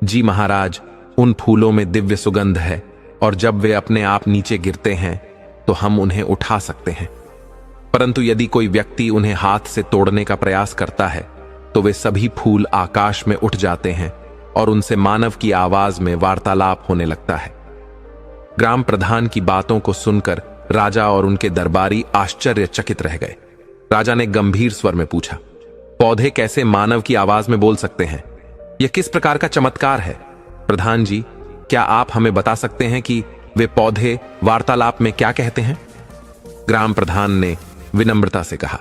जी महाराज, उन फूलों में दिव्य सुगंध है और जब वे अपने आप नीचे गिरते हैं तो हम उन्हें उठा सकते हैं, परंतु यदि कोई व्यक्ति उन्हें हाथ से तोड़ने का प्रयास करता है तो वे सभी फूल आकाश में उठ जाते हैं और उनसे मानव की आवाज में वार्तालाप होने लगता है। ग्राम प्रधान की बातों को सुनकर राजा और उनके दरबारी आश्चर्यचकित रह गए। राजा ने गंभीर स्वर में पूछा, पौधे कैसे मानव की आवाज में बोल सकते हैं? यह किस प्रकार का चमत्कार है? प्रधान जी, क्या आप हमें बता सकते हैं कि वे पौधे वार्तालाप में क्या कहते हैं? ग्राम प्रधान ने विनम्रता से कहा,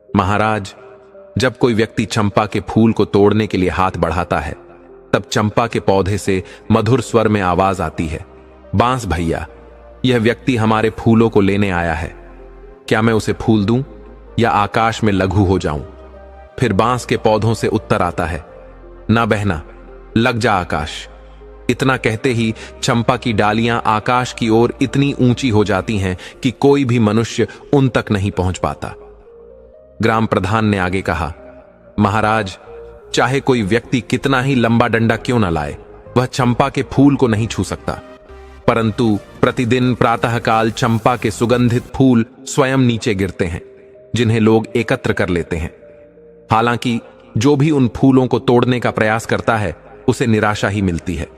महाराज, जब कोई व्यक्ति चंपा के फूल को तोड़ने के लिए हाथ बढ़ाता है तब चंपा के पौधे से मधुर स्वर में आवाज आती है, बांस भैया, यह व्यक्ति हमारे फूलों को लेने आया है। क्या मैं उसे फूल दूं या आकाश में लघु हो जाऊं? फिर बांस के पौधों से उत्तर आता है, ना बहना, लग जा आकाश। इतना कहते ही चंपा की डालियां आकाश की ओर इतनी ऊंची हो जाती हैं कि कोई भी मनुष्य उन तक नहीं पहुंच पाता। ग्राम प्रधान ने आगे कहा, महाराज, चाहे कोई व्यक्ति कितना ही लंबा डंडा क्यों न लाए, वह चंपा के फूल को नहीं छू सकता, परंतु प्रतिदिन प्रातःकाल चंपा के सुगंधित फूल स्वयं नीचे गिरते हैं, जिन्हें लोग एकत्र कर लेते हैं। हालांकि जो भी उन फूलों को तोड़ने का प्रयास करता है उसे निराशा ही मिलती है।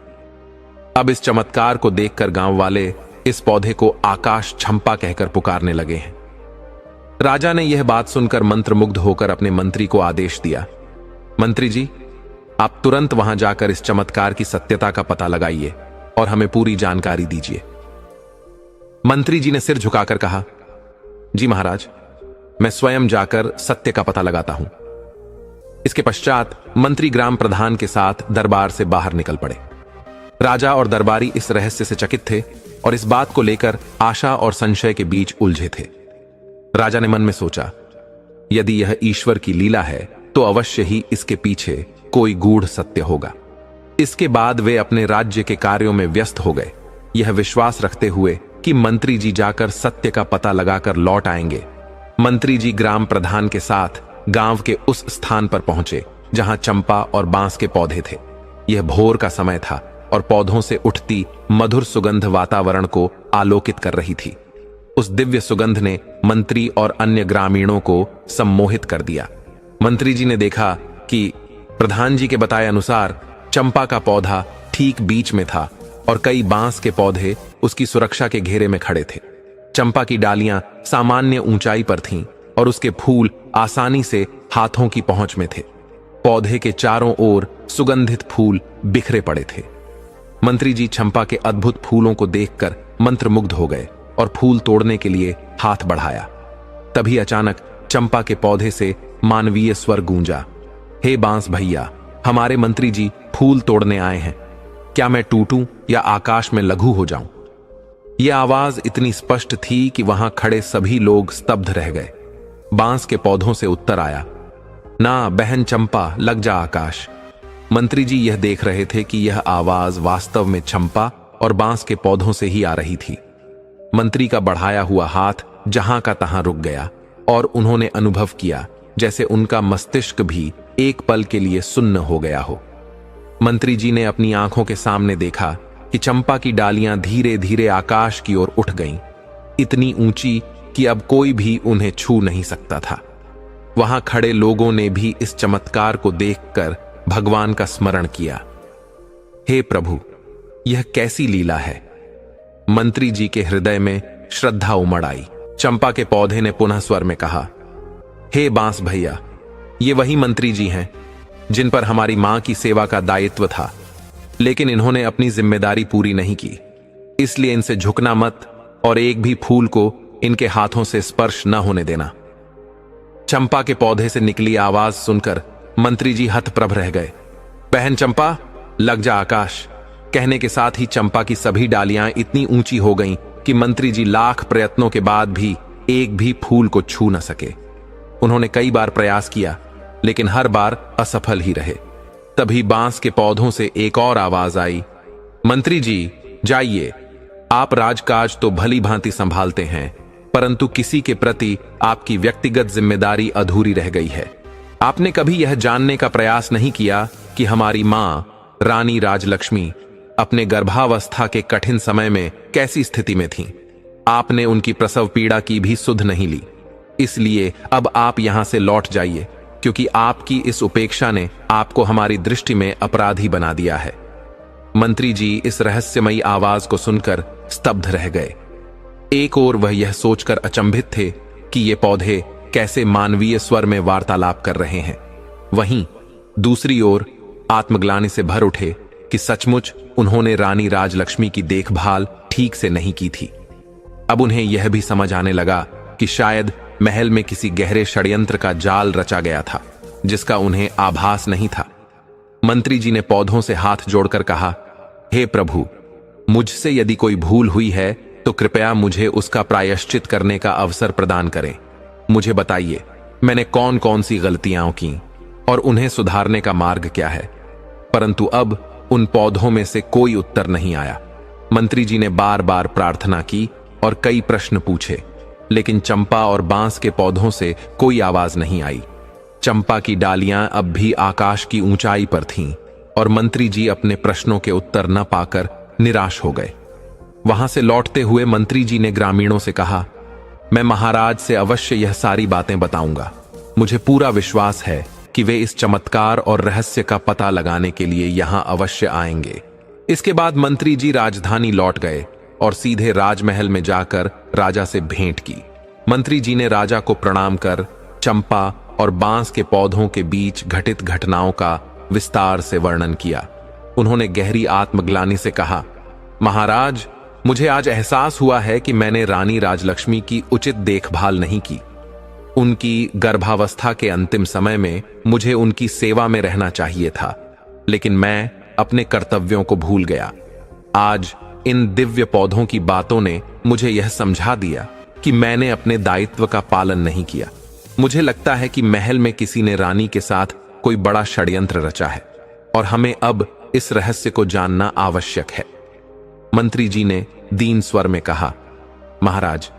अब इस चमत्कार को देखकर गांव वाले इस पौधे को आकाश चंपा कहकर पुकारने लगे हैं। राजा ने यह बात सुनकर मंत्रमुग्ध होकर अपने मंत्री को आदेश दिया, मंत्री जी, आप तुरंत वहां जाकर इस चमत्कार की सत्यता का पता लगाइए और हमें पूरी जानकारी दीजिए। मंत्री जी ने सिर झुकाकर कहा, जी महाराज, मैं स्वयं जाकर सत्य का पता लगाता हूं। इसके पश्चात मंत्री ग्राम प्रधान के साथ दरबार से बाहर निकल पड़े। राजा और दरबारी इस रहस्य से चकित थे और इस बात को लेकर आशा और संशय के बीच उलझे थे। राजा ने मन में सोचा, यदि यह ईश्वर की लीला है तो अवश्य ही इसके पीछे कोई गूढ़ सत्य होगा। इसके बाद वे अपने राज्य के कार्यों में व्यस्त हो गए, यह विश्वास रखते हुए कि मंत्री जी जाकर सत्य का पता लगाकर लौट आएंगे। मंत्री जी ग्राम प्रधान के साथ गांव के उस स्थान पर पहुंचे जहां चंपा और बांस के पौधे थे। यह भोर का समय था और पौधों से उठती मधुर सुगंध वातावरण को आलोकित कर रही थी। उस दिव्य सुगंध ने मंत्री और अन्य ग्रामीणों को सम्मोहित कर दिया। मंत्री जी ने देखा कि प्रधान जी के बताए अनुसार चंपा का पौधा ठीक बीच में था और कई बांस के पौधे उसकी सुरक्षा के घेरे में खड़े थे। चंपा की डालियां सामान्य ऊंचाई पर थीं और उसके फूल आसानी से हाथों की पहुंच में थे। पौधे के चारों ओर सुगंधित फूल बिखरे पड़े थे। मंत्री जी चंपा के अद्भुत फूलों को देखकर मंत्रमुग्ध हो गए और फूल तोड़ने के लिए हाथ बढ़ाया। तभी अचानक चंपा के पौधे से मानवीय स्वर गूंजा, हे बांस भैया, हमारे मंत्री जी फूल तोड़ने आए हैं, क्या मैं टूटूं या आकाश में लघु हो जाऊं? यह आवाज इतनी स्पष्ट थी कि वहां खड़े सभी लोग स्तब्ध रह गए। बांस के पौधों से उत्तर आया, ना बहन चंपा, लग जा आकाश। मंत्री जी यह देख रहे थे कि यह आवाज वास्तव में चंपा और बांस के पौधों से ही आ रही थी। मंत्री का बढ़ाया हुआ हाथ जहां का तहां रुक गया और उन्होंने अनुभव किया जैसे उनका मस्तिष्क भी एक पल के लिए सुन्न हो गया हो। मंत्री जी ने अपनी आंखों के सामने देखा कि चंपा की डालियां धीरे धीरे आकाश की ओर उठ गईं, इतनी ऊंची कि अब कोई भी उन्हें छू नहीं सकता था। वहां खड़े लोगों ने भी इस चमत्कार को देखकर भगवान का स्मरण किया। हे प्रभु, यह कैसी लीला है। मंत्री जी के हृदय में श्रद्धा उमड़ आई। चंपा के पौधे ने पुनः स्वर में कहा, हे बांस भैया, ये वही मंत्री जी हैं जिन पर हमारी मां की सेवा का दायित्व था, लेकिन इन्होंने अपनी जिम्मेदारी पूरी नहीं की, इसलिए इनसे झुकना मत और एक भी फूल को इनके हाथों से स्पर्श न होने देना। चंपा के पौधे से निकली आवाज सुनकर मंत्री जी हतप्रभ रह गए। बहन चंपा, लग जा आकाश, कहने के साथ ही चंपा की सभी डालियां इतनी ऊंची हो गईं कि मंत्री जी लाख प्रयत्नों के बाद भी एक भी फूल को छू न सके। उन्होंने कई बार प्रयास किया, लेकिन हर बार असफल ही रहे। तभी बांस के पौधों से एक और आवाज आई, मंत्री जी जाइए, आप राजकाज तो भली भांति संभालते हैं, परंतु किसी के प्रति आपकी व्यक्तिगत जिम्मेदारी अधूरी रह गई है। आपने कभी यह जानने का प्रयास नहीं किया कि हमारी मां रानी राजलक्ष्मी अपने गर्भावस्था के कठिन समय में कैसी स्थिति में थीं। आपने उनकी प्रसव पीड़ा की भी सुध नहीं ली, इसलिए अब आप यहां से लौट जाइए, क्योंकि आपकी इस उपेक्षा ने आपको हमारी दृष्टि में अपराधी बना दिया है। मंत्री जी इस रहस्यमयी आवाज को सुनकर स्तब्ध रह गए। एक ओर वह यह सोचकर अचंभित थे कि ये पौधे कैसे मानवीय स्वर में वार्तालाप कर रहे हैं, वहीं दूसरी ओर आत्मग्लानि से भर उठे कि सचमुच उन्होंने रानी राजलक्ष्मी की देखभाल ठीक से नहीं की थी। अब उन्हें यह भी समझ आने लगा कि शायद महल में किसी गहरे षड्यंत्र का जाल रचा गया था, जिसका उन्हें आभास नहीं था। मंत्री जी ने पौधों से हाथ जोड़कर कहा, हे प्रभु, मुझसे यदि कोई भूल हुई है तो कृपया मुझे उसका प्रायश्चित करने का अवसर प्रदान करें। मुझे बताइए, मैंने कौन कौन सी गलतियां की और उन्हें सुधारने का मार्ग क्या है। परंतु अब उन पौधों में से कोई उत्तर नहीं आया। मंत्री जी ने बार बार प्रार्थना की और कई प्रश्न पूछे, लेकिन चंपा और बांस के पौधों से कोई आवाज नहीं आई। चंपा की डालियां अब भी आकाश की ऊंचाई पर थीं और मंत्री जी अपने प्रश्नों के उत्तर न पाकर निराश हो गए। वहां से लौटते हुए मंत्री जी ने ग्रामीणों से कहा, मैं महाराज से अवश्य यह सारी बातें बताऊंगा। मुझे पूरा विश्वास है कि वे इस चमत्कार और रहस्य का पता लगाने के लिए यहां अवश्य आएंगे। इसके बाद मंत्री जी राजधानी लौट गए और सीधे राजमहल में जाकर राजा से भेंट की। मंत्री जी ने राजा को प्रणाम कर चंपा और बांस के पौधों के बीच घटित घटनाओं का विस्तार से वर्णन किया। उन्होंने गहरी आत्मग्लानि से कहा, महाराज, मुझे आज एहसास हुआ है कि मैंने रानी राजलक्ष्मी की उचित देखभाल नहीं की। उनकी गर्भावस्था के अंतिम समय में मुझे उनकी सेवा में रहना चाहिए था, लेकिन मैं अपने कर्तव्यों को भूल गया। आज इन दिव्य पौधों की बातों ने मुझे यह समझा दिया कि मैंने अपने दायित्व का पालन नहीं किया। मुझे लगता है कि महल में किसी ने रानी के साथ कोई बड़ा षड्यंत्र रचा है और हमें अब इस रहस्य को जानना आवश्यक है। मंत्री जी ने दीन स्वर में कहा, महाराज,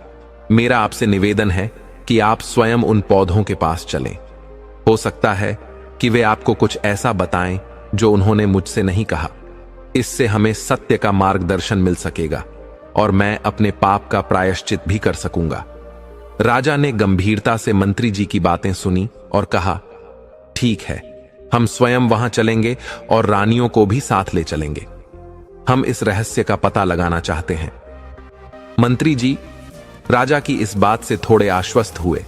मेरा आपसे निवेदन है कि आप स्वयं उन पौधों के पास चलें। हो सकता है कि वे आपको कुछ ऐसा बताएं जो उन्होंने मुझसे नहीं कहा। इससे हमें सत्य का मार्गदर्शन मिल सकेगा और मैं अपने पाप का प्रायश्चित भी कर सकूंगा। राजा ने गंभीरता से मंत्री जी की बातें सुनी और कहा, ठीक है, हम स्वयं वहां चलेंगे और रानियों को भी साथ ले चलेंगे। हम इस रहस्य का पता लगाना चाहते हैं। मंत्री जी राजा की इस बात से थोड़े आश्वस्त हुए,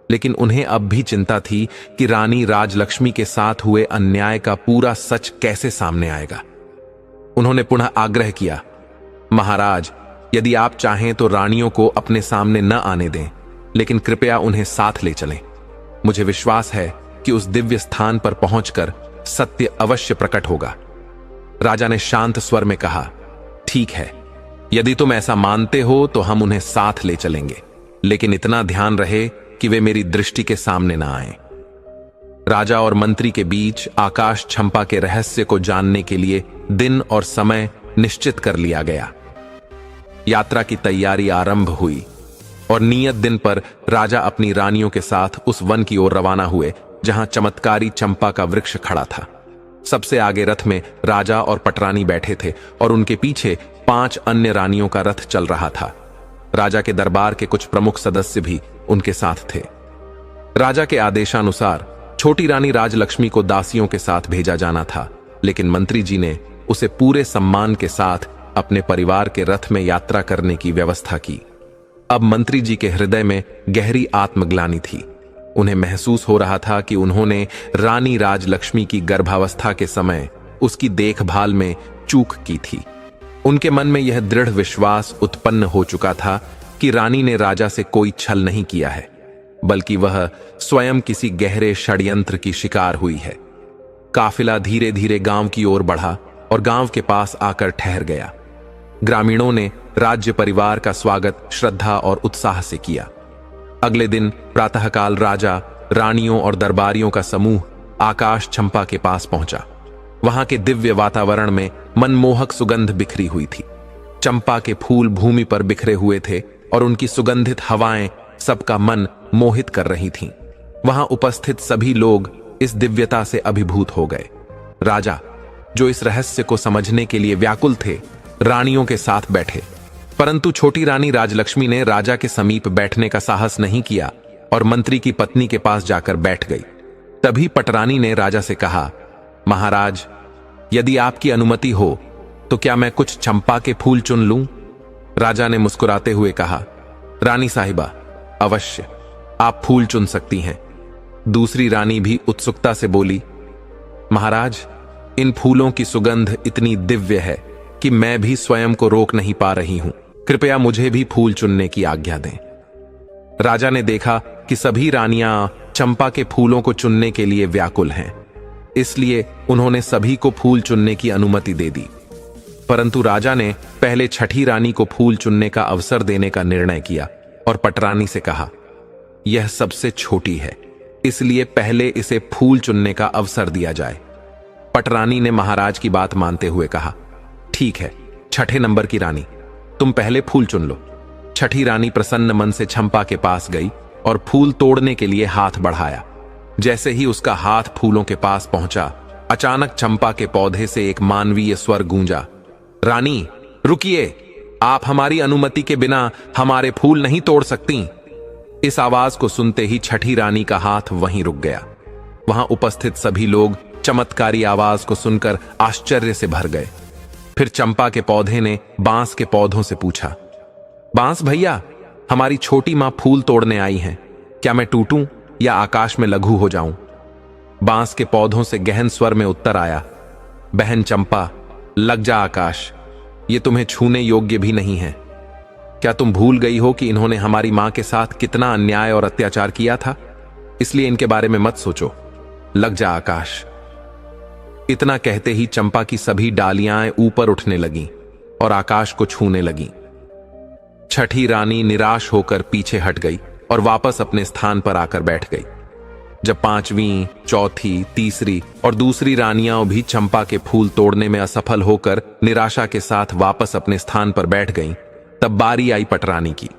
लेकिन उन्हें अब भी चिंता थी कि रानी राजलक्ष्मी के साथ हुए अन्याय का पूरा सच कैसे सामने आएगा। उन्होंने पुनः आग्रह किया, महाराज, यदि आप चाहें तो रानियों को अपने सामने न आने दें, लेकिन कृपया उन्हें साथ ले चलें। मुझे विश्वास है कि उस दिव्य स्थान पर पहुंचकर सत्य अवश्य प्रकट होगा। राजा ने शांत स्वर में कहा, ठीक है, यदि तुम ऐसा मानते हो तो हम उन्हें साथ ले चलेंगे, लेकिन इतना ध्यान रहे कि वे मेरी दृष्टि के सामने ना आए। राजा और मंत्री के बीच आकाश छंपा के रहस्य को जानने के लिए दिन और समय निश्चित कर लिया गया। यात्रा की तैयारी आरंभ हुई और नियत दिन पर राजा अपनी रानियों के साथ उस वन की ओर रवाना हुए जहां चमत्कारी चंपा का वृक्ष खड़ा था। सबसे आगे रथ में राजा और पटरानी बैठे थे और उनके पीछे 5 अन्य रानियों का रथ चल रहा था। राजा के दरबार के कुछ प्रमुख सदस्य भी उनके साथ थे। राजा के आदेशानुसार छोटी रानी राजलक्ष्मी को दासियों के साथ भेजा जाना था, लेकिन मंत्री जी ने उसे पूरे सम्मान के साथ अपने परिवार के रथ में यात्रा करने की व्यवस्था की। अब मंत्री जी के हृदय में गहरी आत्मग्लानि थी। उन्हें महसूस हो रहा था कि उन्होंने रानी राजलक्ष्मी की गर्भावस्था के समय उसकी देखभाल में चूक की थी। उनके मन में यह दृढ़ विश्वास उत्पन्न हो चुका था कि रानी ने राजा से कोई छल नहीं किया है, बल्कि वह स्वयं किसी गहरे षड्यंत्र की शिकार हुई है। काफिला धीरे धीरे गांव की ओर बढ़ा और गांव के पास आकर ठहर गया। ग्रामीणों ने राज्य परिवार का स्वागत श्रद्धा और उत्साह से किया। अगले दिन प्रातःकाल राजा, रानियों और दरबारियों का समूह आकाश छंपा के पास पहुंचा। वहां के दिव्य वातावरण में मनमोहक सुगंध बिखरी हुई थी। चंपा के फूल भूमि पर बिखरे हुए थे और उनकी सुगंधित हवाएं सबका मन मोहित कर रही थीं। वहां उपस्थित सभी लोग इस दिव्यता से अभिभूत हो गए। राजा, जो इस रहस्य को समझने के लिए व्याकुल थे, रानियों के साथ बैठे, परंतु छोटी रानी राजलक्ष्मी ने राजा के समीप बैठने का साहस नहीं किया और मंत्री की पत्नी के पास जाकर बैठ गई। तभी पटरानी ने राजा से कहा, महाराज, यदि आपकी अनुमति हो तो क्या मैं कुछ चंपा के फूल चुन लूं? राजा ने मुस्कुराते हुए कहा, रानी साहिबा, अवश्य, आप फूल चुन सकती हैं। दूसरी रानी भी उत्सुकता से बोली, महाराज, इन फूलों की सुगंध इतनी दिव्य है कि मैं भी स्वयं को रोक नहीं पा रही हूं। कृपया मुझे भी फूल चुनने की आज्ञा दें। राजा ने देखा कि सभी रानियां चंपा के फूलों को चुनने के लिए व्याकुल हैं, इसलिए उन्होंने सभी को फूल चुनने की अनुमति दे दी। परंतु राजा ने पहले छठी रानी को फूल चुनने का अवसर देने का निर्णय किया और पटरानी से कहा, यह सबसे छोटी है, इसलिए पहले इसे फूल चुनने का अवसर दिया जाए। पटरानी ने महाराज की बात मानते हुए कहा, ठीक है, छठे नंबर की रानी, तुम पहले फूल चुन लो। छठी रानी प्रसन्न मन से चंपा के पास गई और फूल तोड़ने के लिए हाथ बढ़ाया। जैसे ही उसका हाथ फूलों के पास पहुंचा, अचानक चंपा के पौधे से एक मानवीय स्वर गूंजा, रानी रुकिए, आप हमारी अनुमति के बिना हमारे फूल नहीं तोड़ सकती। इस आवाज को सुनते ही छठी रानी का हाथ वहीं रुक गया। वहां उपस्थित सभी लोग चमत्कारी आवाज को सुनकर आश्चर्य से भर गए। फिर चंपा के पौधे ने बांस के पौधों से पूछा, बांस भैया, हमारी छोटी मां फूल तोड़ने आई हैं, क्या मैं टूटूं या आकाश में लघु हो जाऊं? बांस के पौधों से गहन स्वर में उत्तर आया, बहन चंपा, लग जा आकाश, ये तुम्हें छूने योग्य भी नहीं है। क्या तुम भूल गई हो कि इन्होंने हमारी मां के साथ कितना अन्याय और अत्याचार किया था? इसलिए इनके बारे में मत सोचो, लग जा आकाश। इतना कहते ही चंपा की सभी डालियां ऊपर उठने लगीं और आकाश को छूने लगीं। छठी रानी निराश होकर पीछे हट गई और वापस अपने स्थान पर आकर बैठ गई। जब पांचवीं, चौथी, तीसरी और दूसरी रानियां भी चंपा के फूल तोड़ने में असफल होकर निराशा के साथ वापस अपने स्थान पर बैठ गईं, तब बारी आई पटरानी की।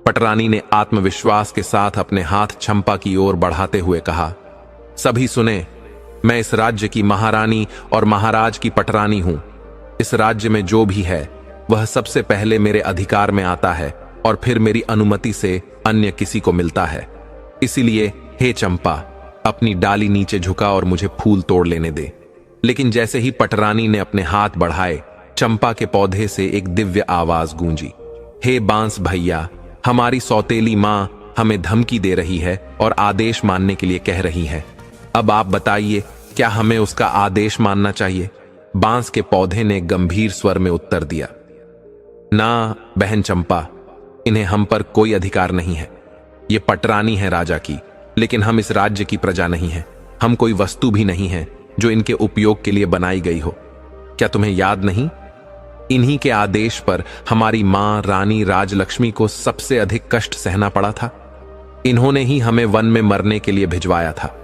पटरानी ने आत्मविश्वास के साथ अपने हाथ चंपा की ओर बढ़ाते हुए कहा, सभी सुने, मैं इस राज्य की महारानी और महाराज की पटरानी हूं। इस राज्य में जो भी है वह सबसे पहले मेरे अधिकार में आता है और फिर मेरी अनुमति से अन्य किसी को मिलता है। इसीलिए हे चंपा, अपनी डाली नीचे झुका और मुझे फूल तोड़ लेने दे। लेकिन जैसे ही पटरानी ने अपने हाथ बढ़ाए, चंपा के पौधे से एक दिव्य आवाज गूंजी, हे बांस भैया, हमारी सौतेली मां हमें धमकी दे रही है और आदेश मानने के लिए कह रही है। अब आप बताइए, क्या हमें उसका आदेश मानना चाहिए? बांस के पौधे ने गंभीर स्वर में उत्तर दिया, ना बहन चंपा, इन्हें हम पर कोई अधिकार नहीं है। ये पटरानी है राजा की, लेकिन हम इस राज्य की प्रजा नहीं हैं। हम कोई वस्तु भी नहीं है जो इनके उपयोग के लिए बनाई गई हो। क्या तुम्हें याद नहीं? इन्हीं के आदेश पर हमारी मां रानी राजलक्ष्मी को सबसे अधिक कष्ट सहना पड़ा था। इन्होंने ही हमें वन में मरने के लिए भिजवाया था।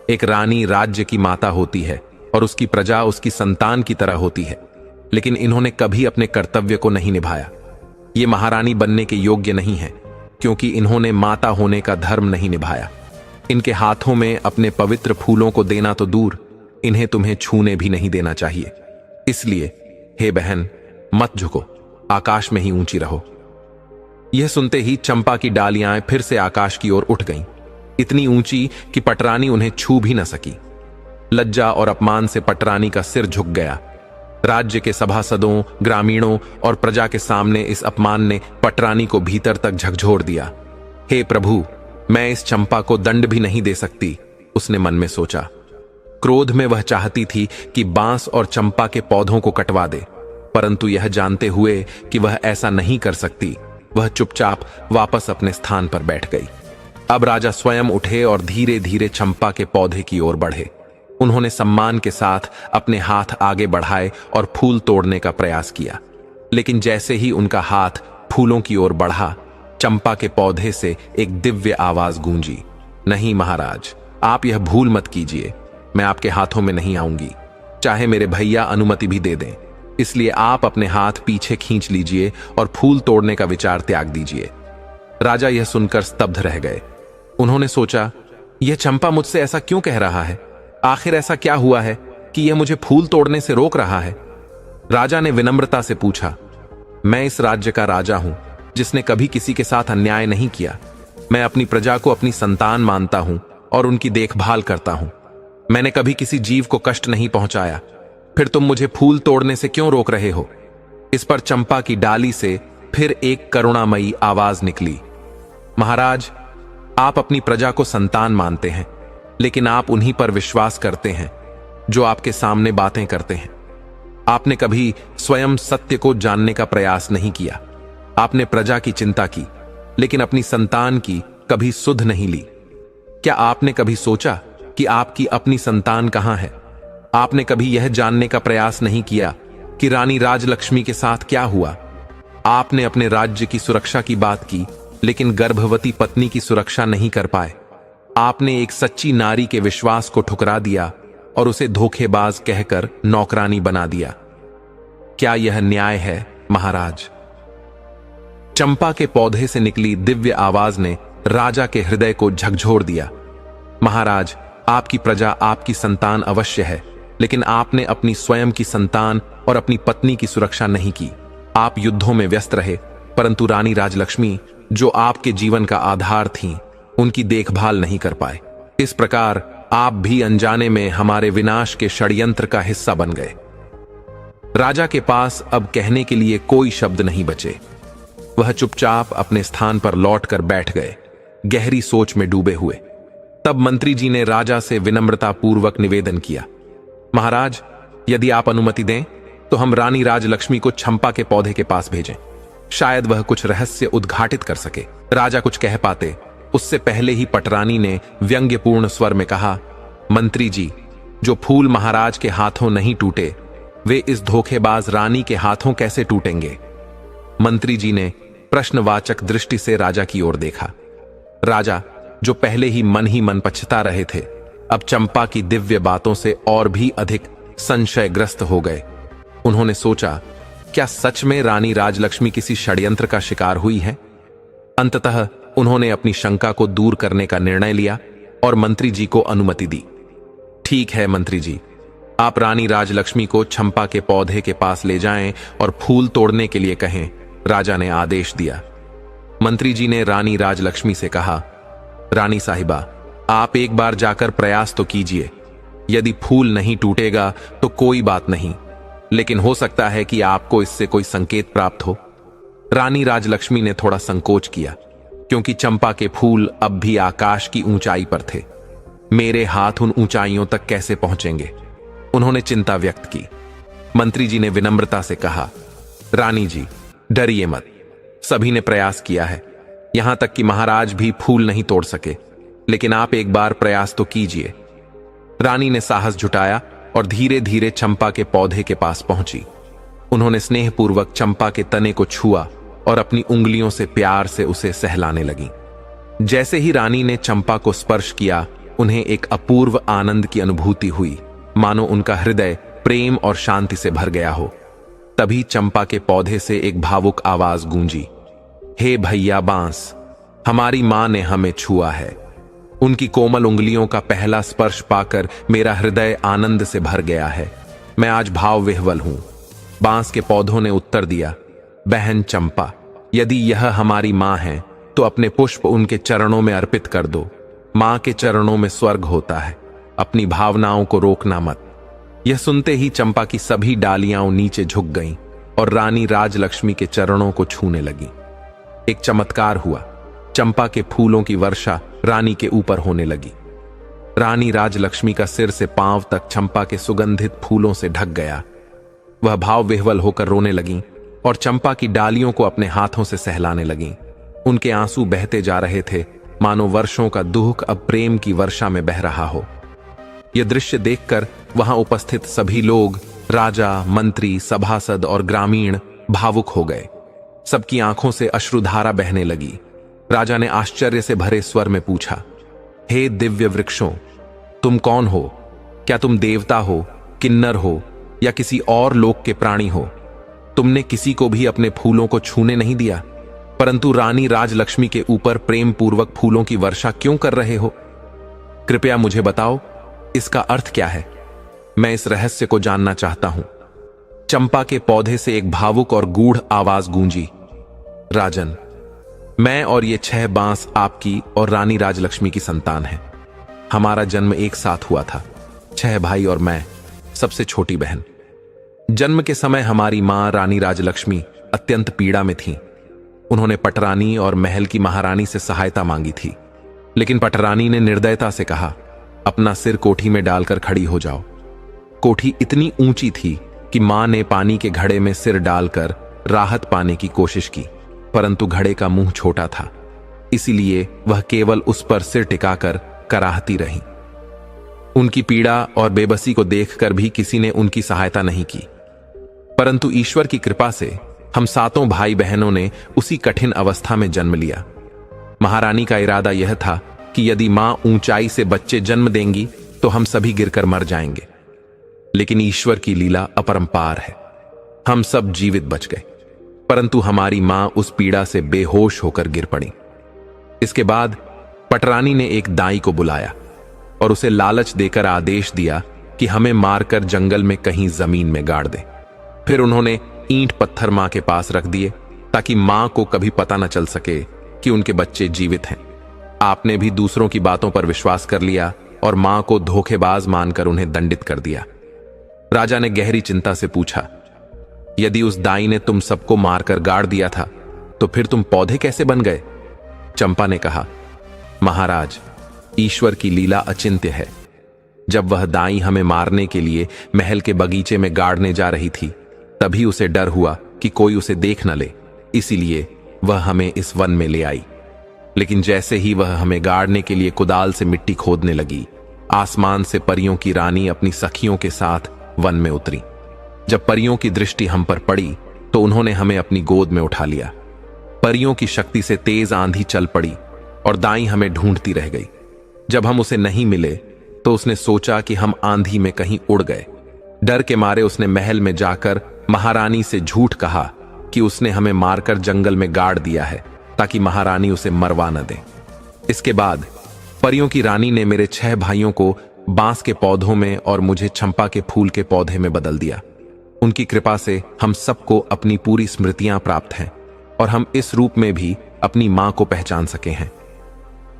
एक रानी राज्य की माता होती है और उसकी प्रजा उसकी संतान की तरह होती है, लेकिन इन्होंने कभी अपने कर्तव्य को नहीं निभाया। ये महारानी बनने के योग्य नहीं है, क्योंकि इन्होंने माता होने का धर्म नहीं निभाया। इनके हाथों में अपने पवित्र फूलों को देना तो दूर, इन्हें तुम्हें छूने भी नहीं देना चाहिए। इसलिए हे बहन, मत झुको, आकाश में ही ऊंची रहो। यह सुनते ही चंपा की डालियां फिर से आकाश की ओर उठ गईं, इतनी ऊंची कि पटरानी उन्हें छू भी न सकी। लज्जा और अपमान से पटरानी का सिर झुक गया। राज्य के सभासदों, ग्रामीणों और प्रजा के सामने इस अपमान ने पटरानी को भीतर तक झकझोर दिया। हे प्रभु, मैं इस चंपा को दंड भी नहीं दे सकती, उसने मन में सोचा। क्रोध में वह चाहती थी कि बांस और चंपा के पौधों को कटवा दे, परंतु यह जानते हुए कि वह ऐसा नहीं कर सकती, वह चुपचाप वापस अपने स्थान पर बैठ गई। अब राजा स्वयं उठे और धीरे धीरे चंपा के पौधे की ओर बढ़े। उन्होंने सम्मान के साथ अपने हाथ आगे बढ़ाए और फूल तोड़ने का प्रयास किया, लेकिन जैसे ही उनका हाथ फूलों की ओर बढ़ा, चंपा के पौधे से एक दिव्य आवाज गूंजी, नहीं महाराज, आप यह भूल मत कीजिए, मैं आपके हाथों में नहीं आऊंगी, चाहे मेरे भैया अनुमति भी दे दें। इसलिए आप अपने हाथ पीछे खींच लीजिए और फूल तोड़ने का विचार त्याग दीजिए। राजा यह सुनकर स्तब्ध रह गए। उन्होंने सोचा, यह चंपा मुझसे ऐसा क्यों कह रहा है? आखिर ऐसा क्या हुआ है कि यह मुझे फूल तोड़ने से रोक रहा है? राजा ने विनम्रता से पूछा, मैं इस राज्य का राजा हूं, जिसने कभी किसी के साथ अन्याय नहीं किया। मैं अपनी प्रजा को अपनी संतान मानता हूं और उनकी देखभाल करता हूं। मैंने कभी किसी जीव को कष्ट नहीं पहुंचाया, फिर तुम मुझे फूल तोड़ने से क्यों रोक रहे हो? इस पर चंपा की डाली से फिर एक करुणामयी आवाज निकली, महाराज, आप अपनी प्रजा को संतान मानते हैं, लेकिन आप उन्हीं पर विश्वास करते हैं जो आपके सामने बातें करते हैं। आपने कभी स्वयं सत्य को जानने का प्रयास नहीं किया। आपने प्रजा की चिंता की, लेकिन अपनी संतान की कभी सुध नहीं ली। क्या आपने कभी सोचा कि आपकी अपनी संतान कहां है? आपने कभी यह जानने का प्रयास नहीं किया कि रानी राजलक्ष्मी के साथ क्या हुआ? आपने अपने राज्य की सुरक्षा की बात की, लेकिन गर्भवती पत्नी की सुरक्षा नहीं कर पाए। आपने एक सच्ची नारी के विश्वास को ठुकरा दिया और उसे धोखेबाज कहकर नौकरानी बना दिया। क्या यह न्याय है महाराज? चंपा के पौधे से निकली दिव्य आवाज ने राजा के हृदय को झकझोर दिया। महाराज, आपकी प्रजा आपकी संतान अवश्य है, लेकिन आपने अपनी स्वयं की संतान और अपनी पत्नी की सुरक्षा नहीं की। आप युद्धों में व्यस्त रहे, परंतु रानी राजलक्ष्मी, जो आपके जीवन का आधार थीं, उनकी देखभाल नहीं कर पाए। इस प्रकार आप भी अनजाने में हमारे विनाश के षड्यंत्र का हिस्सा बन गए। राजा के पास अब कहने के लिए कोई शब्द नहीं बचे। वह चुपचाप अपने स्थान पर लौटकर बैठ गए, गहरी सोच में डूबे हुए। तब मंत्री जी ने राजा से विनम्रतापूर्वक निवेदन किया, महाराज, यदि आप अनुमति दें तो हम रानी राजलक्ष्मी को चंपा के पौधे के पास भेजें। शायद वह कुछ रहस्य उद्घाटित कर सके। राजा कुछ कह पाते उससे पहले ही पटरानी ने व्यंग्यपूर्ण स्वर में कहा, मंत्री जी, जो फूल महाराज के हाथों नहीं टूटे वे इस धोखेबाज रानी के हाथों कैसे टूटेंगे? मंत्री जी ने प्रश्नवाचक दृष्टि से राजा की ओर देखा। राजा, जो पहले ही मन पछता रहे थे, अब चंपा की दिव्य बातों से और भी अधिक संशयग्रस्त हो गए। उन्होंने सोचा, क्या सच में रानी राजलक्ष्मी किसी षड्यंत्र का शिकार हुई है? अंततः उन्होंने अपनी शंका को दूर करने का निर्णय लिया और मंत्री जी को अनुमति दी। ठीक है मंत्री जी, आप रानी राजलक्ष्मी को चंपा के पौधे के पास ले जाएं और फूल तोड़ने के लिए कहें, राजा ने आदेश दिया। मंत्री जी ने रानी राजलक्ष्मी से कहा, रानी साहिबा, आप एक बार जाकर प्रयास तो कीजिए। यदि फूल नहीं टूटेगा तो कोई बात नहीं, लेकिन हो सकता है कि आपको इससे कोई संकेत प्राप्त हो। रानी राजलक्ष्मी ने थोड़ा संकोच किया, क्योंकि चंपा के फूल अब भी आकाश की ऊंचाई पर थे। मेरे हाथ उन ऊंचाइयों तक कैसे पहुंचेंगे? उन्होंने चिंता व्यक्त की। मंत्री जी ने विनम्रता से कहा, रानी जी, डरिए मत। सभी ने प्रयास किया है, यहां तक कि महाराज भी फूल नहीं तोड़ सके, लेकिन आप एक बार प्रयास तो कीजिए। रानी ने साहस जुटाया और धीरे धीरे चंपा के पौधे के पास पहुंची। उन्होंने स्नेहपूर्वक चंपा के तने को छुआ और अपनी उंगलियों से प्यार से उसे सहलाने लगी। जैसे ही रानी ने चंपा को स्पर्श किया, उन्हें एक अपूर्व आनंद की अनुभूति हुई, मानो उनका हृदय प्रेम और शांति से भर गया हो। तभी चंपा के पौधे से एक भावुक आवाज गूंजी, हे भैया बांस, हमारी मां ने हमें छुआ है। उनकी कोमल उंगलियों का पहला स्पर्श पाकर मेरा हृदय आनंद से भर गया है। मैं आज भाव विह्वल हूं। बांस के पौधों ने उत्तर दिया, बहन चंपा, यदि यह हमारी मां है तो अपने पुष्प उनके चरणों में अर्पित कर दो। मां के चरणों में स्वर्ग होता है, अपनी भावनाओं को रोकना मत। यह सुनते ही चंपा की सभी डालियां नीचे झुक गईं और रानी राजलक्ष्मी के चरणों को छूने लगी। एक चमत्कार हुआ, चंपा के फूलों की वर्षा रानी के ऊपर होने लगी। रानी राजलक्ष्मी का सिर से पांव तक चंपा के सुगंधित फूलों से ढक गया। वह भाव विह्वल होकर रोने लगीं और चंपा की डालियों को अपने हाथों से सहलाने लगीं। उनके आंसू बहते जा रहे थे, मानो वर्षों का दुख अब प्रेम की वर्षा में बह रहा हो। यह दृश्य देखकर वहां उपस्थित सभी लोग, राजा, मंत्री, सभासद और ग्रामीण भावुक हो गए। सबकी आंखों से अश्रुधारा बहने लगी। राजा ने आश्चर्य से भरे स्वर में पूछा, हे दिव्य वृक्षों, तुम कौन हो? क्या तुम देवता हो, किन्नर हो या किसी और लोक के प्राणी हो? तुमने किसी को भी अपने फूलों को छूने नहीं दिया, परंतु रानी राजलक्ष्मी के ऊपर प्रेम पूर्वक फूलों की वर्षा क्यों कर रहे हो? कृपया मुझे बताओ, इसका अर्थ क्या है? मैं इस रहस्य को जानना चाहता हूं। चंपा के पौधे से एक भावुक और गूढ़ आवाज गूंजी, राजन, मैं और ये 6 बांस आपकी और रानी राजलक्ष्मी की संतान हैं। हमारा जन्म एक साथ हुआ था, 6 भाई और मैं सबसे छोटी बहन। जन्म के समय हमारी मां रानी राजलक्ष्मी अत्यंत पीड़ा में थीं। उन्होंने पटरानी और महल की महारानी से सहायता मांगी थी, लेकिन पटरानी ने निर्दयता से कहा, अपना सिर कोठी में डालकर खड़ी हो जाओ। कोठी इतनी ऊंची थी कि मां ने पानी के घड़े में सिर डालकर राहत पाने की कोशिश की, परंतु घड़े का मुंह छोटा था, इसीलिए वह केवल उस पर सिर टिकाकर कराहती रही। उनकी पीड़ा और बेबसी को देखकर भी किसी ने उनकी सहायता नहीं की, परंतु ईश्वर की कृपा से हम 7 भाई बहनों ने उसी कठिन अवस्था में जन्म लिया। महारानी का इरादा यह था कि यदि मां ऊंचाई से बच्चे जन्म देंगी तो हम सभी गिरकर मर जाएंगे, लेकिन ईश्वर की लीला अपरंपार है। हम सब जीवित बच गए, परंतु हमारी मां उस पीड़ा से बेहोश होकर गिर पड़ी। इसके बाद पटरानी ने एक दाई को बुलाया और उसे लालच देकर आदेश दिया कि हमें मारकर जंगल में कहीं जमीन में गाड़ दे। फिर उन्होंने ईंट पत्थर मां के पास रख दिए ताकि मां को कभी पता न चल सके कि उनके बच्चे जीवित हैं। आपने भी दूसरों की बातों पर विश्वास कर लिया और मां को धोखेबाज मानकर उन्हें दंडित कर दिया। राजा ने गहरी चिंता से पूछा, यदि उस दाई ने तुम सबको मारकर गाड़ दिया था तो फिर तुम पौधे कैसे बन गए? चंपा ने कहा, महाराज, ईश्वर की लीला अचिंत्य है। जब वह दाई हमें मारने के लिए महल के बगीचे में गाड़ने जा रही थी, तभी उसे डर हुआ कि कोई उसे देख न ले, इसीलिए वह हमें इस वन में ले आई। लेकिन जैसे ही वह हमें गाड़ने के लिए कुदाल से मिट्टी खोदने लगी, आसमान से परियों की रानी अपनी सखियों के साथ वन में उतरी। जब परियों की दृष्टि हम पर पड़ी तो उन्होंने हमें अपनी गोद में उठा लिया। परियों की शक्ति से तेज आंधी चल पड़ी और दाई हमें ढूंढती रह गई। जब हम उसे नहीं मिले तो उसने सोचा कि हम आंधी में कहीं उड़ गए। डर के मारे उसने महल में जाकर महारानी से झूठ कहा कि उसने हमें मारकर जंगल में गाड़ दिया है ताकि महारानी उसे मरवा न दे। इसके बाद परियों की रानी ने मेरे 6 भाइयों को बांस के पौधों में और मुझे चंपा के फूल के पौधे में बदल दिया। उनकी कृपा से हम सबको अपनी पूरी स्मृतियां प्राप्त हैं और हम इस रूप में भी अपनी मां को पहचान सके हैं।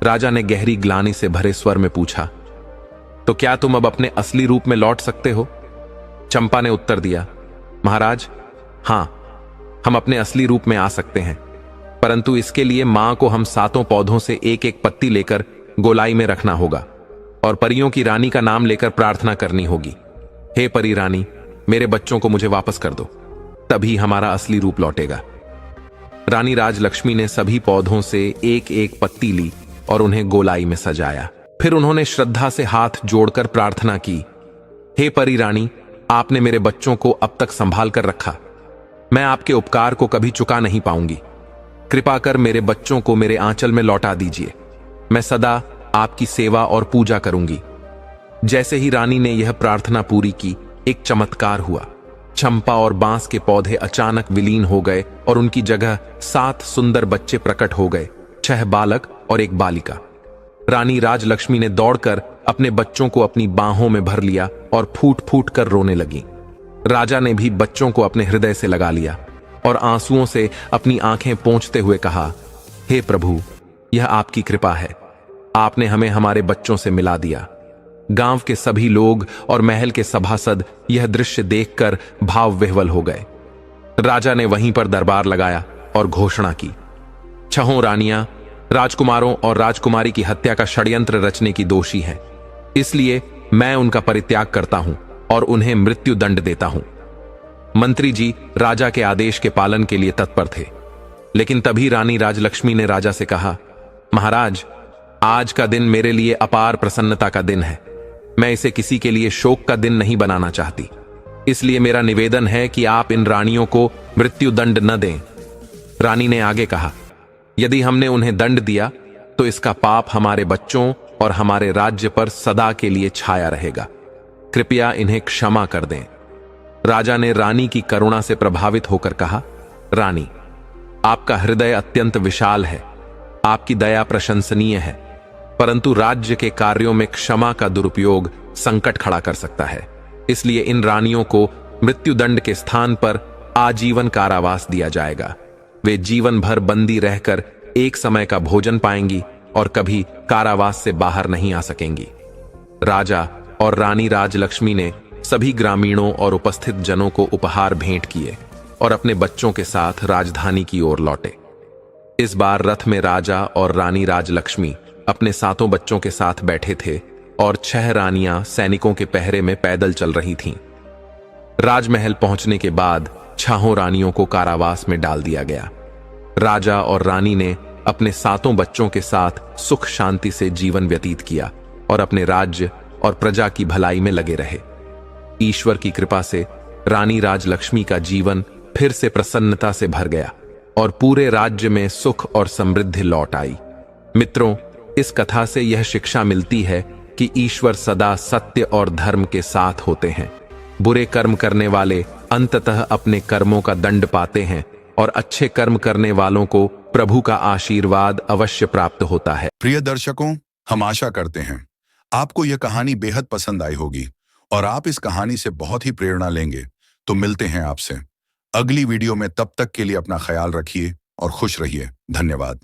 राजा ने गहरी ग्लानि से भरे स्वर में पूछा, तो क्या तुम अब अपने असली रूप में लौट सकते हो? चंपा ने उत्तर दिया, महाराज, हां, हम अपने असली रूप में आ सकते हैं, परंतु इसके लिए मां को हम 7 पौधों से एक एक पत्ती लेकर गोलाई में रखना होगा और परियों की रानी का नाम लेकर प्रार्थना करनी होगी, हे परी रानी, मेरे बच्चों को मुझे वापस कर दो, तभी हमारा असली रूप लौटेगा। रानी राजलक्ष्मी ने सभी पौधों से एक एक पत्ती ली और उन्हें गोलाई में सजाया। फिर उन्होंने श्रद्धा से हाथ जोड़कर प्रार्थना की, हे परी रानी, आपने मेरे बच्चों को अब तक संभाल कर रखा। मैं आपके उपकार को कभी चुका नहीं पाऊंगी। कृपा कर मेरे बच्चों को मेरे आंचल में लौटा दीजिए। मैं सदा आपकी सेवा और पूजा करूंगी। जैसे ही रानी ने यह प्रार्थना पूरी की, एक चमत्कार हुआ। चंपा और बांस के पौधे अचानक विलीन हो गए और उनकी जगह 7 सुंदर बच्चे प्रकट हो गए, 6 बालक और एक बालिका। रानी राजलक्ष्मी ने दौड़कर अपने बच्चों को अपनी बाहों में भर लिया और फूट फूट कर रोने लगी। राजा ने भी बच्चों को अपने हृदय से लगा लिया और आंसुओं से अपनी आंखें पोंछते हुए कहा, हे प्रभु, यह आपकी कृपा है, आपने हमें हमारे बच्चों से मिला दिया। गांव के सभी लोग और महल के सभासद यह दृश्य देखकर भाव विह्वल हो गए। राजा ने वहीं पर दरबार लगाया और घोषणा की, 6 रानियां राजकुमारों और राजकुमारी की हत्या का षड्यंत्र रचने की दोषी हैं, इसलिए मैं उनका परित्याग करता हूं और उन्हें मृत्यु दंड देता हूं। मंत्री जी राजा के आदेश के पालन के लिए तत्पर थे, लेकिन तभी रानी राजलक्ष्मी ने राजा से कहा, महाराज, आज का दिन मेरे लिए अपार प्रसन्नता का दिन है। मैं इसे किसी के लिए शोक का दिन नहीं बनाना चाहती, इसलिए मेरा निवेदन है कि आप इन रानियों को मृत्यु दंड न दें। रानी ने आगे कहा, यदि हमने उन्हें दंड दिया तो इसका पाप हमारे बच्चों और हमारे राज्य पर सदा के लिए छाया रहेगा। कृपया इन्हें क्षमा कर दें। राजा ने रानी की करुणा से प्रभावित होकर कहा, रानी, आपका हृदय अत्यंत विशाल है, आपकी दया प्रशंसनीय है, परंतु राज्य के कार्यों में क्षमा का दुरुपयोग संकट खड़ा कर सकता है। इसलिए इन रानियों को मृत्युदंड के स्थान पर आजीवन कारावास दिया जाएगा। वे जीवन भर बंदी रहकर एक समय का भोजन पाएंगी और कभी कारावास से बाहर नहीं आ सकेंगी। राजा और रानी राजलक्ष्मी ने सभी ग्रामीणों और उपस्थित जनों को उपहार भेंट किए और अपने बच्चों के साथ राजधानी की ओर लौटे। इस बार रथ में राजा और रानी राजलक्ष्मी अपने 7 बच्चों के साथ बैठे थे और 6 रानियां सैनिकों के पहरे में पैदल चल रही थीं। राजमहल पहुंचने के बाद 6 रानियों को कारावास में डाल दिया गया। राजा और रानी ने अपने 7 बच्चों के साथ सुख शांति से जीवन व्यतीत किया और अपने राज्य और प्रजा की भलाई में लगे रहे। ईश्वर की कृपा से रानी राजलक्ष्मी का जीवन फिर से प्रसन्नता से भर गया और पूरे राज्य में सुख और समृद्धि लौट आई। मित्रों, इस कथा से यह शिक्षा मिलती है कि ईश्वर सदा सत्य और धर्म के साथ होते हैं। बुरे कर्म करने वाले अंततः अपने कर्मों का दंड पाते हैं और अच्छे कर्म करने वालों को प्रभु का आशीर्वाद अवश्य प्राप्त होता है। प्रिय दर्शकों, हम आशा करते हैं आपको यह कहानी बेहद पसंद आई होगी और आप इस कहानी से बहुत ही प्रेरणा लेंगे। तो मिलते हैं आपसे अगली वीडियो में, तब तक के लिए अपना ख्याल रखिए और खुश रहिए। धन्यवाद।